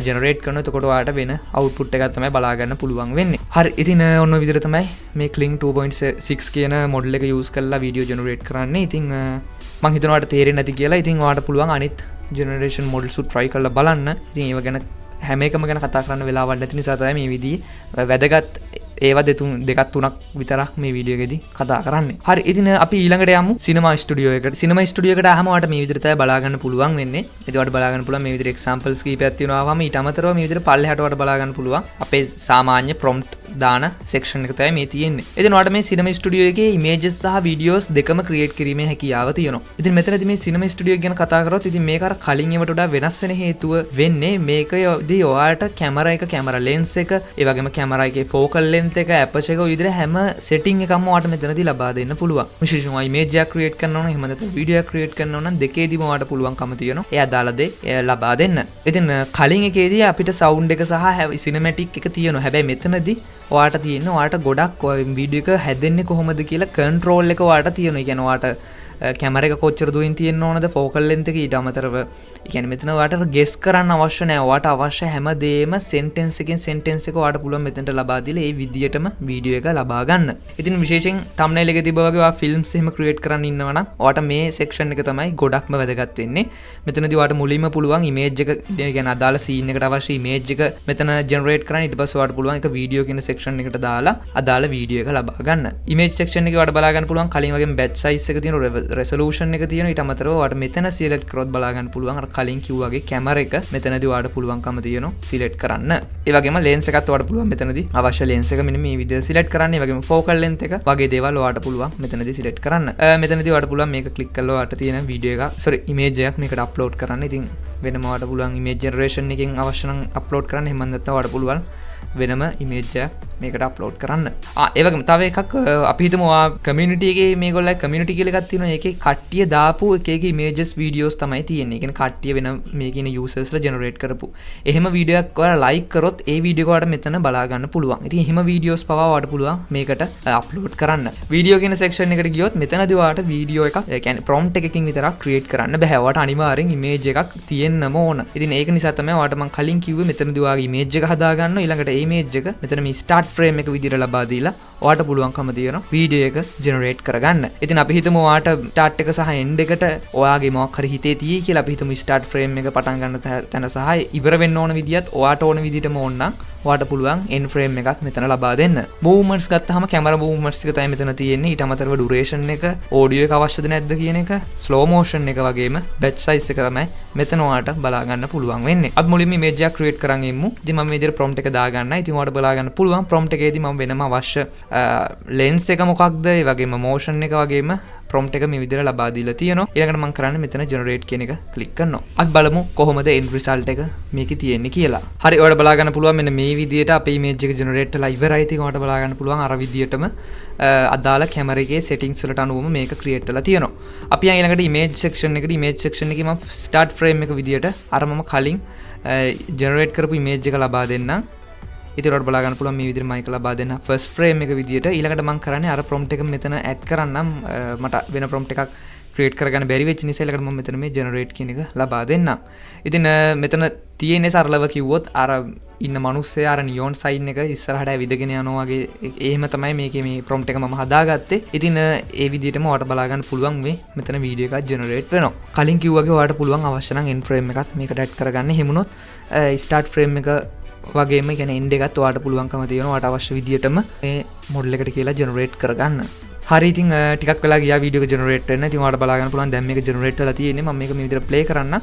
S1: generate කරනවා. එතකොට ඔයාලට වෙන output එකක් තමයි බලා ගන්න පුළුවන් වෙන්නේ. හරි ඉතින් ඔන්න ඔය විදිහට තමයි මේ Kling 2.6 කියන model එක use කරලා video generate කරන්නේ. ඉතින් මම හිතනවා ඔයාලට තේරෙන්නේ නැති කියලා. ඉතින් ඔයාලට පුළුවන් අනිත් generation models උත් try කරලා බලන්න. ඉතින් ඒව ගැන හැම එකම ගැන කතා කරන්න වෙලාවක් නැති නිසා තමයි මේ විදිහේ වැදගත් ඒවා දෙකක් තුනක් විතරක් මේ වීඩියෝ එකේදී කතා කරන්නේ. හරි ඉතින් අපි ඊළඟට යමු සිනමා ස්ටුඩියෝ එකට. සිනමා ස්ටුඩියෝ එකට ආවම ඔයාලට මේ විදිහට තමයි බලා ගන්න පුළුවන් වෙන්නේ. ඉතින් ඔයාලට බලා ගන්න පුළුවන් මේ විදිහට examples කීපයක් තියෙනවා. ආවම ඊට අමතරව මේ විදිහට පල්ලෙහාට ඔයාලට බලා ගන්න පුළුවන් අපේ සාමාන්‍ය prompt දාන section එක තමයි මේ තියෙන්නේ. ඉතින් ඔයාලට මේ සිනමා ස්ටුඩියෝ එකේ images සහ videos දෙකම create කිරීමේ හැකියාව තියෙනවා. ඉතින් මෙතනදී මේ සිනමා ස්ටුඩියෝ ගැන කතා කරොත් ඉතින් මේක අර කලින් ඒවට වඩා වෙනස් වෙන හේතුව වෙන්නේ මේකදී ඔයාලට කැමරා lens එක, ඒ වගේම කැමරා එකේ focal length එක, aperture එක විදිහට හැම setting එකක්ම ඔයාලට මෙතනදී ලබා දෙන්න පුළුවන්. විශේෂයෙන්ම image එකක් create කරනවා නම් එහෙම නැත්නම් video එකක් create කරනවා නම් දෙකේදීම ඔයාලට පුළුවන්කම තියෙනවා ඒ අදාළ දේ ලබා දෙන්න. ඉතින් කලින් එකේදී අපිට sound එක සහ cinematic එක තියෙනවා. හැබැයි මෙතනදී ඔයාලට තියෙන්නේ ඔයාලට ගොඩක් video එක හැදෙන්නේ කොහොමද කියලා control එක ඔයාලට තියෙනවා. ඒ කියන්නේ ඔයාලට කැමරා එක කොච්චර දුරින් තියෙන්න ඕනද, focal length එක ඊට අමතරව ඒ කියන්නේ මෙතන ඔයාට ගෙස් කරන්න අවශ්‍ය නැහැ. ඔයාට අවශ්‍ය හැමදේම සෙන්ටෙන්ස් එකෙන් සෙන්ටෙන්ස් එක ඔයාට පුළුවන් මෙතනට ලබා දීලා ඒ විදියටම වීඩියෝ එක ලබා ගන්න. ඉතින් විශේෂයෙන් thumbnail එකේ තිබ්බා වගේ ඔයා ෆිල්ම්ස් එහෙම ක්‍රියේට් කරන්න ඉන්නවා නම් ඔයාට මේ සෙක්ෂන් එක තමයි ගොඩක්ම වැදගත් වෙන්නේ. මෙතනදී ඔයාට මුලින්ම පුළුවන් ඉමේජ් එක කියන්නේ අදාළ සීන් එකට අවශ්‍ය ඉමේජ් එක මෙතන ජෙනරේට් කරන්න. ඊට පස්සේ ඔයාට පුළුවන් එක වීඩියෝ කියන සෙක්ෂන් එකට දාලා අදාළ වීඩියෝ එක ලබා ගන්න. ඉමේජ් සෙක්ෂන් එකේ ඔයාට බලා ගන්න පුළුවන් කලින් වගේම batch size එක තියෙනවා, resolution එක තියෙනවා. ඊට අමතරව ඔයාට මෙතන select කරොත් බලා ගන්න පුළුවන් අර කලින් කිව්වා වගේ කැමරා එක මෙතනදී ඔයාට පුළුවන්කම තියෙනවා select කරන්න. ඒ වගේම lens එකත් ඔයාට පුළුවන් මෙතනදී අවශ්‍ය lens එක මෙන්න මේ විදිහට select කරන්න. ඒ වගේම focal length එක වගේ දේවල් ඔයාට පුළුවන් මෙතනදී select කරන්න. මෙතනදී ඔයාට පුළුවන් මේක click කරලා ඔයාට තියෙන වීඩියෝ එකක් image එකක් මේකට upload කරන්න. ඉතින් වෙනම ඔයාට පුළුවන් image generation එකෙන් අවශ්‍ය නම් upload කරන්න. එහෙම නැත්නම් ඔයාට පුළුවන් වෙනම image එකක් මේකට අප්ලෝඩ් කරන්න. ඒ වගේම තව එකක් අපි හිතමු ඔයා කමියුනිටි එකේ මේගොල්ලෝ කමියුනිටි කියලා එකක් තියෙනවා. ඒකේ කට්ටිය දාපු එක එක images videos තමයි තියෙන්නේ. ඒ කියන්නේ කට්ටිය වෙන මේකේ ඉන්න users ලා generate කරපු. එහෙම වීඩියෝ එකක් ඔයාලා like කරොත් ඒ වීඩියෝ එක ඔයාලට මෙතන බලා ගන්න පුළුවන්. ඉතින් එහෙම videos පවා ඔයාලට පුළුවන් මේකට අප්ලෝඩ් කරන්න. වීඩියෝ කියන section එකට ගියොත් මෙතනදී ඔයාලට වීඩියෝ එකක් ඒ කියන්නේ prompt එකකින් විතරක් create කරන්න බෑ. ඔයාලට අනිවාර්යෙන් image එකක් තියෙන්නම ඕන. ඉතින් ඒක නිසා තමයි ඔයාලට මම කලින් කිව්වේ මෙතනදී ඔයාගේ image එක හදා ගන්න. ඊළඟට ඒ image එක මෙතන මේ start frame එක විදිහට ලබා දීලා ඔයාට පුළුවන්කම තියෙනවා වීඩියෝ එක ජෙනරේට් කරගන්න. ඉතින් අපි හිතමු ඔයාට start එක සහ end එකට ඔයාගේ මොකක් හරි හිතේ තියෙයි කියලා. අපි හිතමු start frame එක පටන් ගන්න තැන සහ ඉවර වෙන්න ඕන විදියත් ඔයාට ඕන විදිහටම ඕන නම් ඔයාට පුළුවන් end frame එකක් මෙතන ලබා දෙන්න. movements ගත්තාම camera movements ටික තමයි මෙතන තියෙන්නේ. ඊට අමතරව duration එක, audio එක අවශ්‍යද නැද්ද කියන එක, slow motion එක වගේම batch size එක තමයි මෙතන ඔයාට බලා ගන්න පුළුවන් වෙන්නේ. අපි මුලින්ම image එකක් create කරන් ඉමු. ඉතින් මම මේ විදිහට prompt එක දා ගන්නවා. ඉතින් ඔයාට බලා ගන්න පුළුවන් prompt එකේදී මම වෙනම අවශ්‍ය lens එක මොකක්ද, ඒ වගේම motion එක වගේම prompt එක මේ විදිහට ලබා දීලා තියෙනවා. ඊළඟට මම කරන්නේ මෙතන generate කියන එක click කරනවා. අපි බලමු කොහොමද end result එක මේකේ තියෙන්නේ කියලා. හරි, ඔයාලට බලා ගන්න පුළුවන් මෙන්න මේ විදිහට අපේ image එක generate වෙලා ඉවරයි. ඉතින් ඔයාලට බලා ගන්න පුළුවන් අර විදිහටම අදාළ camera එකේ settings වලට අනුවම මේක create වෙලා තියෙනවා. අපි ඊළඟට image section එකට image section එකේ මම start frame එක විදිහට අර මම කලින් generate කරපු image එක ලබා දෙන්නම්. ඉතින් ඔයාලට බලා ගන්න පුළුවන් මේ විදිහට මයික් ලබා දෙන්න first frame එක විදිහට. ඊළඟට මම කරන්නේ අර prompt එක මෙතන add කරන්නම්. මට වෙන prompt එකක් create කරගන්න බැරි වෙච්ච නිසා ඊළඟට මම මෙතන මේ generate කියන එක ලබා දෙන්නම්. ඉතින් මෙතන තියෙන්නේ සරලව කිව්වොත් අර ඉන්න මිනිස්සයා අර නියොන් සයින් එක ඉස්සරහට ඇවිදගෙන යනවා වගේ එහෙම තමයි මේකේ මේ prompt එක මම හදාගත්තේ. ඉතින් ඒ විදිහටම ඔයාලට බලා ගන්න පුළුවන් මේ මෙතන වීඩියෝ එකක් generate වෙනවා. කලින් කිව්වාගේ ඔයාලට පුළුවන් අවශ්‍ය නම් end frame එකක් මේකට add කරගන්න. එහෙමුණොත් start frame එක වගේම කියන්නේ end එකත් ඔයාලට පුළුවන්කම තියෙනවා ඔයාලට අවශ්‍ය විදිහටම මේ මොඩල් එකට කියලා generate කරගන්න. හරි, ඉතින් ටිකක් වෙලා ගියා වීඩියෝ එක generate වෙන්න. ඉතින් ඔයාලට බලා ගන්න පුළුවන් දැන් මේක generate වෙලා තියෙන්නේ. මම මේක මේ විදිහට play කරන්න.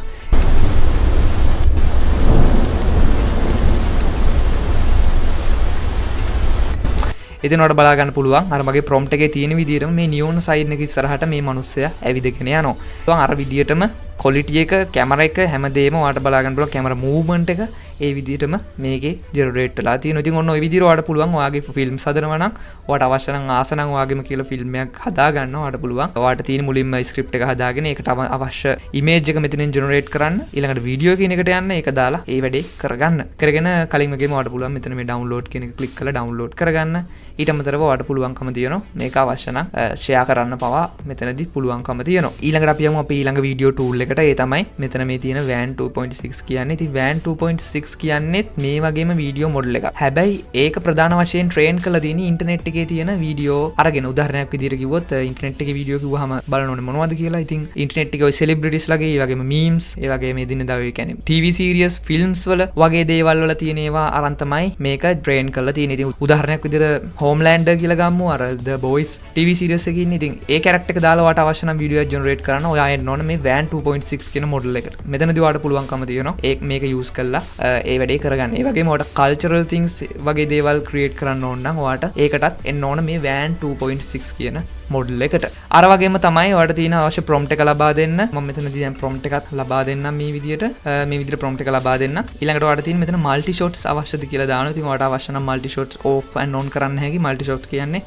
S1: ඉතින් ඔයාලට බලා ගන්න පුළුවන් අර මගේ prompt එකේ තියෙන විදිහටම මේ නියොන් සයින් එක ඉස්සරහට මේ මිනිස්සයා ඇවිදගෙන යනවා. ඒවන් අර විදිහටම quality එක, camera එක හැමදේම ඔයාලට බලා ගන්න පුළුවන් camera movement එක ඒ විදිහටම මේකේ generate වෙලා තියෙනවා. ඉතින් ඔන්න ඔය විදිහට ඔයාලට පුළුවන් ඔයාගේ films හදනවා නම් ඔයාලට අවශ්‍ය නම් ආස නම් ඔයාගෙම කියලා film එකක් හදා ගන්න ඔයාලට පුළුවන්. ඔයාලට තියෙන මුලින්ම script එක හදාගෙන ඒකට අවශ්‍ය image එක මෙතනින් generate කරන්න. ඊළඟට video කියන එකට යන්න. ඒක දාලා ඒ වැඩේ කරගන්න. කරගෙන කලින් වගේම ඔයාලට පුළුවන් මෙතන මේ download කියන එක click කරලා download කරගන්න. ඊට අමතරව ඔයාලට පුළුවන්කම තියෙනවා මේක අවශ්‍ය නම් share කරන්න පවා මෙතනදී පුළුවන්කම තියෙනවා. ඊළඟට අපි යමු අපි ඊළඟ video tool එකට. ඒ තමයි මෙතන මේ තියෙන WAN 2.6 කියන්නේ. ඉතින් WAN 2.6 කියන්නේත් මේ වගේම වීඩියෝ මොඩල් එකක්. හැබැයි ඒක ප්‍රධාන වශයෙන් ට්‍රේන් කරලා තියෙන්නේ ඉන්ටර්නෙට් එකේ තියෙන වීඩියෝ අරගෙන. උදාහරණයක් විදිහට කිව්වොත් ඉන්ටර්නෙට් එකේ වීඩියෝ කිව්වහම බලන්න ඕනේ මොනවද කියලා. ඉතින් ඉන්ටර්නෙට් එකේ ඔය සෙලිබ්‍රිටිස් ලගේ ඒ වගේම memes ඒ වගේම එදිනෙදා ඔය කියන්නේ TV series films වල වගේ දේවල් වල තියෙන ඒවා අරන් තමයි මේක ට්‍රේන් කරලා තියෙන්නේ. ඉතින් උදාහරණයක් විදිහට Homelander කියලා ගමු. අර The Boys TV series එකේ ඉන්නේ. ඉතින් ඒ character එක දාලා ඔයාට අවශ්‍ය නම් වීඩියෝ එකක් generate කරන්න ඔයා එන්න ඕනේ මේ WAN 2.6 කියන මොඩල් එකට. මෙතනදී ඔයාට පුළුවන්කම තියෙනවා මේක use කරලා ඒ වැඩේ කරගන්න. ඒ වගේම ඔයාට cultural things වගේ දේවල් create කරන්න ඕන නම් ඔයාට ඒකටත් එන්න ඕන මේ WAN 2.6 කියන මොඩල් එකට. අර වගේම තමයි ඔයාට තියෙන අවශ්‍ය prompt එක ලබා දෙන්න. මම මෙතනදී දැන් prompt එකක් ලබා දෙන්නම් මේ විදිහට prompt එක ලබා දෙන්න. ඊළඟට ඔයාට තියෙන මෙතන multi shots අවශ්‍යද කියලා දානවා. ඉතින් ඔයාට අවශ්‍ය නම් multi shots off and on කරන්න හැකි. multi shots කියන්නේ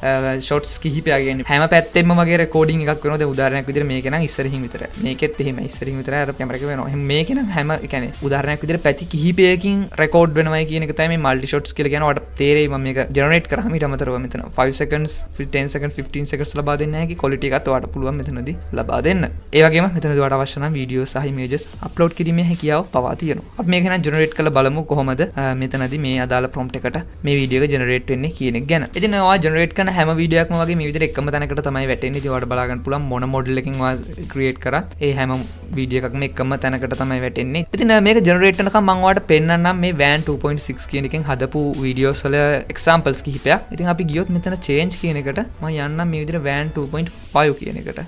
S1: shots කිහිපයක් කියන්නේ හැම පැත්තෙම වගේ recording එකක් වෙනවා. දැන් උදාහරණයක් විදිහට මේක නම් ඉස්සරහින් විතරයි. මේකෙත් එහෙම ඉස්සරහින් විතරයි අර කැමරා එක වෙනවා. එහෙනම් මේක නම් හැම කියන්නේ උදාහරණයක් විදිහට පැති කිහිපයකින් record වෙනවයි කියන එක තමයි මේ multi shots කියලා කියන්නේ. ඔයාට තේරෙයි මම මේක generate කරාම ඊට අමතරව මෙතන 5 seconds 10 seconds 15 seconds ලබා ලබා දෙන්න හැකි quality එකත් ඔයාලට පුළුවන් මෙතනදී ලබා දෙන්න. ඒ වගේම මෙතනදී ඔයාලට අවශ්‍ය නම් වීඩියෝ සහ images upload කිරීමේ හැකියාව පවා තියෙනවා. අපි මේක නම් generate කරලා බලමු කොහොමද මෙතනදී මේ අදාළ prompt එකට මේ වීඩියෝ එක generate වෙන්නේ කියන එක ගැන. ඉතින් ඔයා generate කරන හැම වීඩියෝ එකක්ම වගේ මේ විදිහට එකම තැනකට තමයි වැටෙන්නේ. ඉතින් ඔයාලට බලා ගන්න පුළුවන් මොන model එකකින් ඔයා create කරත් ඒ හැම වීඩියෝ එකක්ම එකම තැනකට තමයි වැටෙන්නේ. ඉතින් මේක generate කරනකම් මම ඔයාලට පෙන්නන්නම් මේ WAN 2.6 කියන එකෙන් හදපු videos වල examples කිහිපයක්. ඉතින් අපි ගියොත් මෙතන change කියන එකට මම යන්නම් මේ විදිහට WAN 2.5 කියන එකට.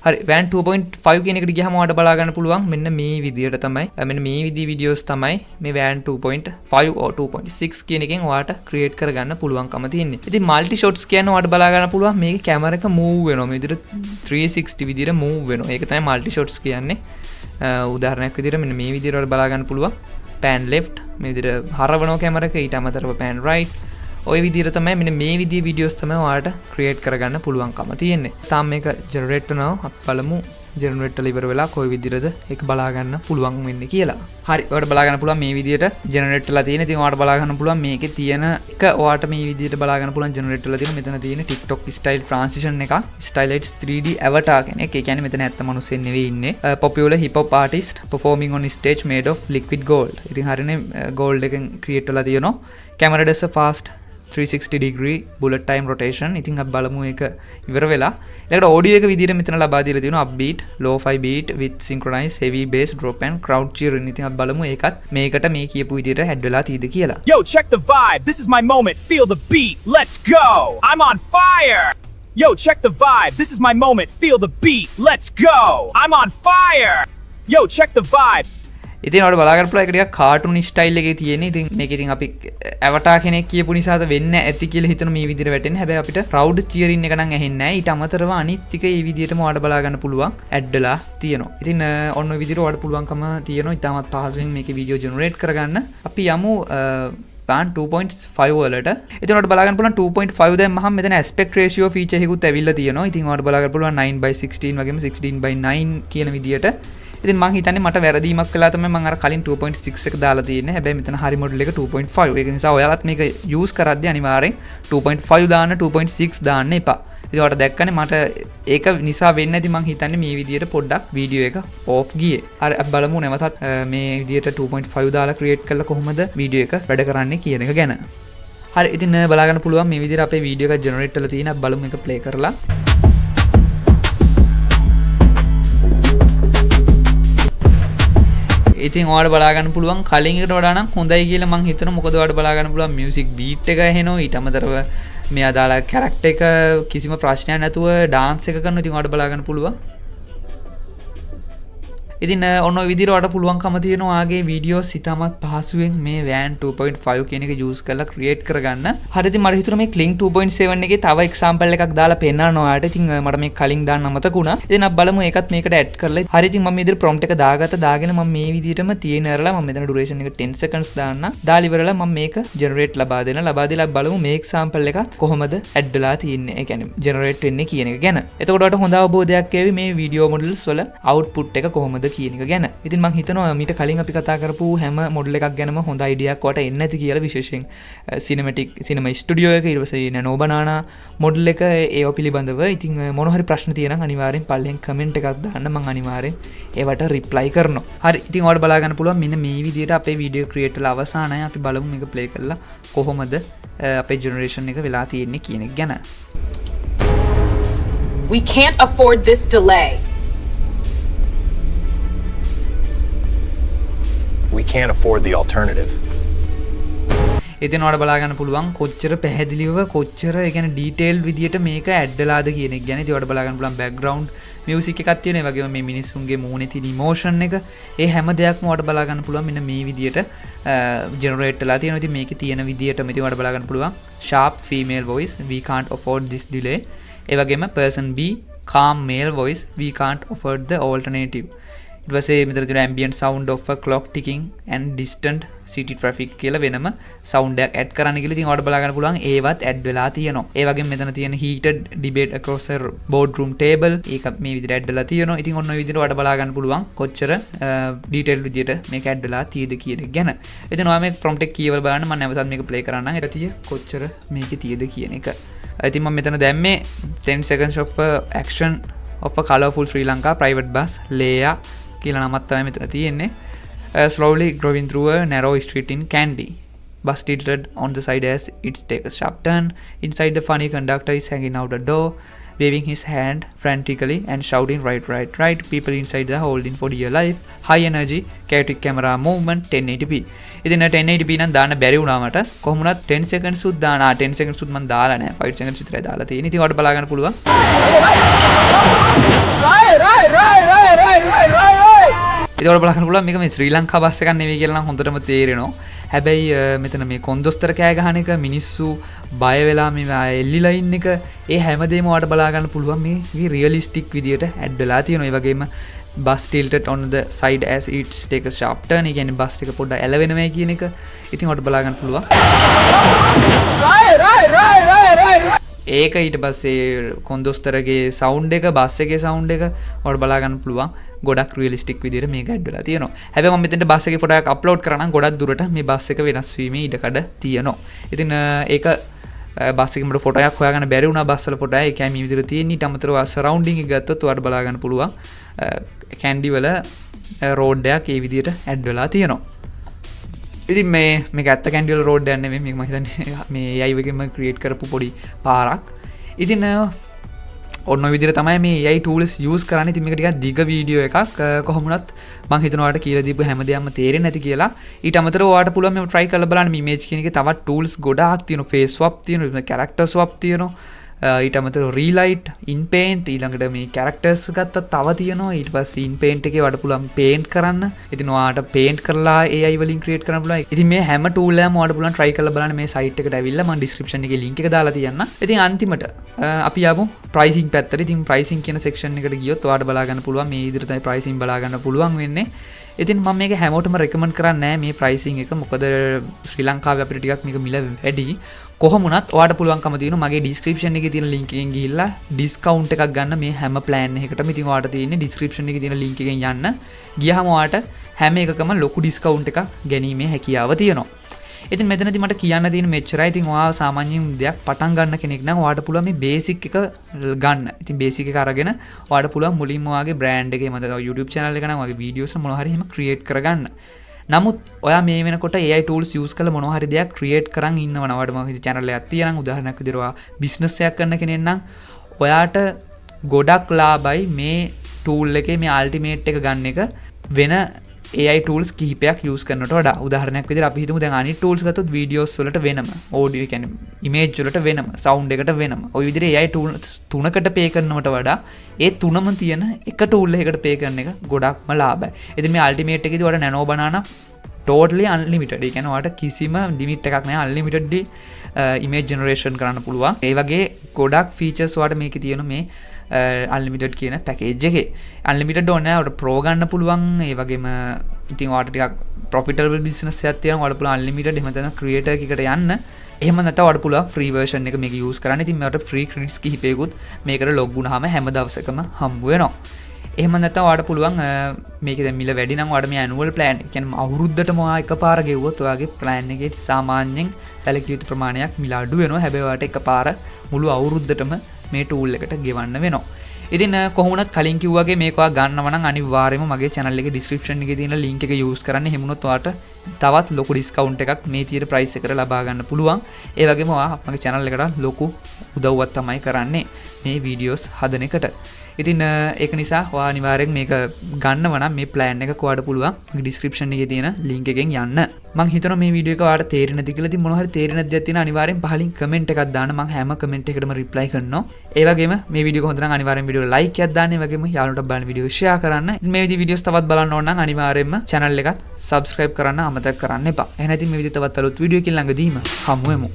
S1: හරි WAN 2.5 කියන එකට ගියහම ඔයාලට බලා ගන්න පුළුවන් මෙන්න මේ විදිහට තමයි මෙන්න මේ විදිහේ videos තමයි මේ WAN 2.5 or 2.6 කියන එකෙන් ඔයාලට create කරගන්න පුළුවන්කම තියෙන්නේ. ඉතින් multi shots කියන්නේ ඔයාලට බලා ගන්න පුළුවන් මේකේ කැමරා එක move වෙනවා මේ විදිහට 360 විදිහට move වෙනවා. ඒක තමයි multi shots කියන්නේ. උදාහරණයක් විදිහට මෙන්න මේ විදිහට ඔයාලට බලා ගන්න පුළුවන් pan left මේ විදිහට හරවනවා කැමරා එක ඊට අමතරව pan right ඔය විදිහට තමයි මෙන්න මේ විදිහේ වීඩියෝස් තමයි ඔයාලට ක්‍රියේට් කරගන්න පුළුවන්කම තියෙන්නේ. තාම මේක ජෙනරේට් කරනවා අපි බලමු ජෙනරේට් කරලා ඉවර වෙලා කොයි විදිහටද ඒක බලා ගන්න පුළුවන් වෙන්නේ කියලා. හරි ඔයාලට බලා ගන්න පුළුවන් මේ විදිහට ජෙනරේට් වෙලා තියෙන. ඉතින් ඔයාලට බලා ගන්න පුළුවන් මේකේ තියෙන එක ඔයාලට මේ විදිහට බලා ගන්න පුළුවන් ජෙනරේට් වෙලා තියෙන මෙතන තියෙන TikTok style transition එක Stylites 3D avatar කෙනෙක්. ඒ කියන්නේ මෙතන ඇත්ත මිනිස්සෙක් නෙවෙයි ඉන්නේ. Popular hip hop artist performing on stage made of liquid gold. ඉතින් හරිනේ gold එකෙන් ක්‍රියේට් වෙලා තියෙනවා. Camera does a fast 360 degree bullet time rotation. ඉතින් අපි බලමු ඒක ඉවර වෙලා. ඊළඟට audio එක විදිහට මෙතන ලබා දීලා තියෙනවා upbeat, lo-fi beat with synchronized heavy bass drop and crowd cheering. ඉතින් අපි බලමු ඒකත් මේකට මේ කියපු විදිහට head වෙලා තියෙද කියලා.
S3: Yo, check the vibe. This is my moment. Feel the beat. Let's go. I'm on fire. Yo, check the vibe. This is my moment. Feel the beat. Let's go. I'm on fire. Yo, check the vibe.
S1: ඉතින් ඔයාලට බලා ගන්න පුළුවන් ඒක ටිකක් cartoon style එකේ තියෙන්නේ. ඉතින් මේක ඉතින් අපි ඇවටාර් කෙනෙක් කියපු නිසාද වෙන්නේ ඇති කියලා හිතන මේ විදිහට වැටෙන්නේ. හැබැයි අපිට crowd cheering එක නම් ඇහෙන්නේ නැහැ. ඊට අමතරව අනිත් ටික මේ විදිහටම ඔයාලට බලා ගන්න පුළුවන් ඇඩ් වෙලා තියෙනවා. ඉතින් ඔන්න ඔය විදිහට ඔයාලට පුළුවන්කම තියෙනවා. ඊටමත් පහසුවෙන් මේකේ වීඩියෝ ජෙනරේට් කරගන්න. අපි යමු WAN 2.5 වලට. ඉතින් ඔයාලට බලා ගන්න පුළුවන් 2.5 දැම්මහම මෙතන aspect ratio feature එකකුත් ඇවිල්ලා තියෙනවා. ඉතින් ඔයාලට බලා ගන්න පුළුවන් 9/16 වගේම 16/9 කියන විදිහට. ඉතින් මං හිතන්නේ මට වැරදීමක් වෙලා තමයි මං අර කලින් 2.6 එක දාලා තියෙන්නේ. හැබැයි මෙතන හරි මොඩල් එක 2.5. ඒක නිසා ඔයාලත් මේක යූස් කරද්දී අනිවාර්යෙන් 2.5 දාන්න 2.6 දාන්න එපා. ඉතින් ඔයාලට දැක්කනේ මට ඒක නිසා වෙන්නේ නැති මං හිතන්නේ මේ විදිහට පොඩ්ඩක් වීඩියෝ එක ඕෆ් ගියේ. හරි අපි බලමු නැවතත් මේ විදිහට 2.5 දාලා ක්‍රියේට් කරලා කොහොමද වීඩියෝ එක වැඩ කරන්නේ කියන එක ගැන. හරි ඉතින් බලා ගන්න පුළුවන් මේ විදිහට අපේ වීඩියෝ එක ජෙනරේට් වෙලා තියෙන. අපි බලමු මේක ප්ලේ කරලා. ඉතින් ඔයාලට බලා ගන්න පුළුවන් කලින් එකට වඩා නම් හොඳයි කියලා මං හිතනවා. මොකද ඔයාලට බලා ගන්න පුළුවන් මියුසික් බීට් එක ඇහෙනවා. ඊට අමතරව මේ අදාළ කැරක්ටර් එක කිසිම ප්‍රශ්නයක් නැතුව ඩාන්ස් එක කරනවා. ඉතින් ඔයාලට බලා ගන්න පුළුවන්. ඉතින් ඔන්න ඔය විදිහට ඔයාලට පුළුවන්කම තියෙනවා ආගේ වීඩියෝස් ඉතාමත් පහසුවෙන් මේ WAN 2.5 කියන එක යූස් කරලා ක්‍රියේට් කරගන්න. හරි ඉතින් මට හිතුණා මේ Kling 2.7 එකේ තව එක්සැම්පල් එකක් දාලා පෙන්නන්න ඔයාලට. ඉතින් මට මේ කලින් දාන්න අමතක වුණා. ඉතින් අපි බලමු ඒකත් මේකට ඇඩ් කරලා. හරි ඉතින් මම මේ විදිහට prompt එක දාගෙන මම මේ විදිහටම තියෙන ඇරලා මම මෙතන duration එක 10 seconds දාන්න. දාලා ඉවරලා මම මේක generate ලබා දීලා බලමු මේ එක්සැම්පල් එක කොහොමද ඇඩ් වෙලා තියෙන්නේ. ඒ කියන්නේ generate වෙන්නේ කියන එක ගැන. එතකොට ඔයාලට හොඳ අවබෝධයක් එවි මේ වීඩියෝ මොඩල්ස් වල output එක කොහොමද කියන එක ගැන. ඉතින් මං හිතනවා මීට කලින් අපි කතා කරපු හැම මොඩල් එකක් ගැනම හොඳ අයිඩියාවක් ඔයාලට එන්නේ නැති කියලා. විශේෂයෙන් cinema studio එක ඊට පස්සේ nano banana මොඩල් එක ඒව පිළිබඳව. ඉතින් මොන හරි ප්‍රශ්න තියෙනම් අනිවාර්යෙන් පල්ලෙන් කමෙන්ට් එකක් දාන්න. මං අනිවාර්යෙන් ඒවට රිප්ලයි කරනවා. හරි ඉතින් ඔයාලට බලා ගන්න පුළුවන් මෙන්න මේ විදිහට අපේ වීඩියෝ ක්‍රියේට් කරලා අවසానයි. අපි බලමු මේක ප්ලේ කරලා කොහොමද අපේ ජෙනරේෂන් එක වෙලා තියෙන්නේ කියන එක ගැන.
S4: We can't afford this delay.
S3: We can't afford the alternative.
S1: ඉතින් ඔයාලට බලා ගන්න පුළුවන් කොච්චර පැහැදිලිව කොච්චර ඒ කියන්නේ ඩීටේල්ඩ් විදියට මේක ඇඩ් වෙලාද කියන එක ගැන. ඉතින් ඔයාලට බලා ගන්න පුළුවන් බෑග්ග්‍රවුන්ඩ් මියුසික් එකක් තියෙනවා. ඒ වගේම මේ මිනිස්සුන්ගේ මූණේ තියෙන ඉමෝෂන් එක ඒ හැම දෙයක්ම ඔයාලට බලා ගන්න පුළුවන් මෙන්න මේ විදියට ජෙනරේට් වෙලා තියෙනවා. ඉතින් මේකේ තියෙන විදියටම ඉතින් ඔයාලට බලා ගන්න පුළුවන් sharp female voice we can't afford this delay. ඒ වගේම person B calm male voice we can't afford the alternative. ඊට පස්සේ මෙතන තියෙන ambient sound of a clock ticking and distant city traffic කියලා වෙනම sound එකක් add කරන්න කියලා. ඉතින් ඔයාලට බලා ගන්න පුළුවන් ඒවත් add වෙලා තියෙනවා. ඒ වගේම මෙතන තියෙන heated debate across a boardroom table ඒක මේ විදිහට add වෙලා තියෙනවා. ඉතින් ඔන්න ඔය විදිහට ඔයාලට බලා ගන්න පුළුවන් කොච්චර detailed විදිහට මේක add වෙලා තියෙද කියන එක ගැන. ඉතින් ඔයා මේ prompt එක කියවලා බලන්න. මම නැවතත් මේක play කරන්නම්. ඒක තිය කොච්චර මේකේ තියෙද කියන එක. ඉතින් මම මෙතන දැම්මේ 10 seconds of action of a colorful Sri Lanka private bus Leia කියලා නමක් තමයි මෙතන තියෙන්නේ. Slowly growing through a narrow street in Kandy. Bus tilted on the side as it takes a sharp turn. Inside, the funny conductor is hanging out the door, waving his hand frantically and shouting right. People inside are holding for dear life. High energy, chaotic camera movement, 1080p. ඉතින් 1080p නම් දාන්න බැරි වුණා මට. කොහොමුණත් 10 seconds උත් දාන 10 seconds උත් මම දාලා නැහැ. 5 seconds විතරයි දාලා තියෙන්නේ. ඉතින් ඔයාලට බලා ගන්න පුළුවන්. ඉතින් ඔයාලට බලා ගන්න පුළුවන් මේක මේ ශ්‍රී ලංකා බස් එකක් නෙවෙයි කියලා නම් හොඳටම තේරෙනවා. හැබැයි මෙතන මේ කොන්දොස්තර කෑ ගහන එක මිනිස්සු බය වෙලා මේ එල්ලිලා ඉන්න එක ඒ හැමදේම ඔයාලට බලා ගන්න පුළුවන් මේ රියලිස්ටික් විදියට ඇඩ් වෙලා තියෙනවා. ඒ වගේම bus tilted on the side as it takes a sharp turn. ඒ කියන්නේ බස් එක පොඩ්ඩක් ඇලවෙනවා කියන එක. ඉතින් ඔයාලට බලා ගන්න පුළුවන්. ඒක ඊට පස්සේ කොන්දොස්තරගේ සවුන්ඩ් එක බස් එකේ සවුන්ඩ් එක ඔයාලට බලා ගන්න පුළුවන්. ගොඩක් රියලිස්ටික් විදිහට මේක ඇඩ් වෙලා තියෙනවා. හැබැයි මම මෙතෙන්ට බස් එකේ ෆොටෝ එකක් අප්ලෝඩ් කරා නම් ගොඩක් දුරට මේ බස් එක වෙනස් වීමේ ඉඩකඩ තියෙනවා. ඉතින් ඒක බස් එකේ මට ෆොටෝ එකක් හොයාගන්න බැරි වුණා බස් වල ෆොටෝ එක. ඒකයි මේ විදිහට තියෙන්නේ. ඊට අමතරව සරවුන්ඩින් එක ගත්තොත් ඔයාලට බලා ගන්න පුළුවන්. කැන්ඩි වල රෝඩ් එකක් ඒ විදිහට ඇඩ් වෙලා තියෙනවා. ඉතින් මේක ඇත්ත කැන්ඩි වල රෝඩ් එකක් නෙමෙයි. මේක මම හිතන්නේ මේ AI එකෙන්ම ක්‍රියේට් කරපු පොඩි පාරක්. ඉතින් ඔන්න ඔය විදිහට තමයි මේ AI tools use කරන්නේ. ඉතින් මේක ටිකක් දිග වීඩියෝ එකක්. කොහොමුණත් මම හිතනවා ඔයාලට කියලා දීපු හැමදේම තේරෙන්නේ නැති කියලා. ඊට අමතරව ඔයාලට පුළුවන් මේක try කරලා බලන්න. මේ image කියන එකේ තවත් tools ගොඩාක් තියෙනවා. face swap තියෙනවා, character swap තියෙනවා. ඊට අමතරව relight, inpaint, ඊළඟට මේ characters ගත්තා තව තියෙනවා. ඊට පස්සේ inpaint එකේ ඔයාලට පුළුවන් paint කරන්න. ඉතින් ඔයාලට paint කරලා AI වලින් create කරන්න පුළුවන්. ඉතින් මේ හැම tool එකම ඔයාලට පුළුවන් try කරලා බලන්න මේ site එකට ඇවිල්ලා මම description එකේ link එක දාලා තියන්නම්. ඉතින් අන්තිමට අපි යමු pricing පැත්තට. ඉතින් pricing කියන section එකට ගියොත් ඔයාලට බලා ගන්න පුළුවන් මේ විදිහට තමයි pricing බලා ගන්න පුළුවන් වෙන්නේ. ඉතින් මම මේක හැමෝටම recommend කරන්නේ නැහැ මේ pricing එක. මොකද ශ්‍රී ලංකාවේ අපිට ටිකක් මේක මිල වැඩි. කොහොමුණත් ඔයාලට පුළුවන්කම තියෙනවා මගේ description එකේ තියෙන link එකෙන් ගිහිල්ලා discount එකක් ගන්න මේ හැම plan එකකටම. ඉතින් ඔයාලට තියෙන්නේ description එකේ තියෙන link එකෙන් යන්න. ගියහම ඔයාලට හැම එකකම ලොකු discount එකක් ගැනීමේ හැකියාව තියෙනවා. ඉතින් මෙතනදී මට කියන්න තියෙන මෙච්චරයි. ඉතින් ඔයා සාමාන්‍යයෙන් දෙයක් පටන් ගන්න කෙනෙක් නම් ඔයාලට පුළුවන් මේ basic එක ගන්න. ඉතින් basic එක අරගෙන ඔයාලට පුළුවන් මුලින්ම ඔයාගේ brand එකේ මත YouTube channel එක නම් ඔයාගේ videos මොනවා හරි එහෙම create කරගන්න. නමුත් ඔයා මේ වෙනකොට AI tools use කරලා මොනවා හරි දෙයක් create කරන් ඉන්නවනම් ඔයාලට මම හිතේ channel එකක් තියෙනවා. උදාහරණයක් විදිහට ඔයා business එකක් කරන කෙනෙක් නම් ඔයාට ගොඩක් ලාභයි මේ tool එකේ මේ ultimate එක ගන්න එක වෙන AI tools කිහිපයක් use කරනට වඩා. උදාහරණයක් විදිහට අපි හිතමු දැන් අනිත් tools ගත්තොත් videos වලට වෙනම, audio කියන්නේ image වලට වෙනම, sound එකට වෙනම. ওই විදිහට AI tools තුනකට pay කරනවට වඩා ඒ තුනම තියෙන එක tool එකකට pay කරන එක ගොඩක්ම ලාභයි. ඉතින් මේ ultimate එකේදී ඔයාලට nano banana totally unlimited. ඒ කියන්නේ ඔයාලට කිසිම limit එකක් නැහැ. unlimited image generation කරන්න පුළුවන්. ඒ වගේ ගොඩක් features ඔයාලට මේකේ තියෙන මේ unlimited කියන package එකේ. unlimited ඕනේ නැහැ. ඔයාලට pro ගන්න පුළුවන්. ඒ වගේම ඉතින් ඔයාලට ටිකක් profitable business එකක් තියෙනවා. ඔයාලට පුළුවන් unlimited එහෙම නැත්නම් creator එකකට යන්න. එහෙම නැත්නම් ඔයාලට පුළුවන් free version එක මේක use කරන්න. ඉතින් මට free credits කිහිපයකුත් මේකට log වුණාම හැම දවසකම හම්බ වෙනවා. එහෙම නැත්නම් ඔයාලට පුළුවන් මේකේ දැන් මිල වැඩි නම් ඔයාලට මේ annual plan කියන්නේ අවුරුද්දටම ඔයා එකපාර ගෙවුවොත් ඔයාගේ plan එකේ සාමාන්‍යයෙන් සැලකිය යුතු ප්‍රමාණයක් මිල අඩු වෙනවා. හැබැයි ඔයාලට එකපාර මුළු අවුරුද්දටම මේ tool එකට ගෙවන්න වෙනවා. ඉතින් කොහොමුණත් කලින් කිව්වාගේ මේක ඔයා ගන්නව නම් අනිවාර්යයෙන්ම මගේ channel එකේ description එකේ තියෙන link එක use කරන්න. එහෙම වුණොත් ඔයාලට තවත් ලොකු discount එකක් මේ තියෙන price එකට ලබා ගන්න පුළුවන්. ඒ වගේම ඔයා මගේ channel එකට ලොකු උදව්වක් තමයි කරන්නේ මේ videos හදන එකට. ඉතින් ඒක නිසා ඔයා අනිවාර්යෙන් මේක ගන්නව නම් මේ plan එක ඔයාලට පුළුවන් මගේ description එකේ තියෙන link එකෙන් යන්න. මම හිතනවා මේ වීඩියෝ එක ඔයාලට තේරෙන්නේ නැති කියලා. ඉතින් මොනවා හරි තේරෙන්නේ නැති දෙයක් තියෙනවා අනිවාර්යෙන් පහලින් comment එකක් දාන්න. මම හැම comment එකකටම reply කරනවා. ඒ වගේම මේ වීඩියෝ එක හොඳ නම් අනිවාර්යෙන් වීඩියෝ like එකක් දාන්න. ඒ වගේම යාළුවන්ට බලන්න වීඩියෝ share කරන්න. මේ විදිහේ videos තවත් බලන්න ඕන නම් අනිවාර්යෙන්ම channel එකත් subscribe කරන්න අමතක කරන්න එපා. එහෙනම් ඉතින් මේ විදිහේ තවත් අලුත් වීඩියෝ එකකින් ළඟදීම හමු වෙමු.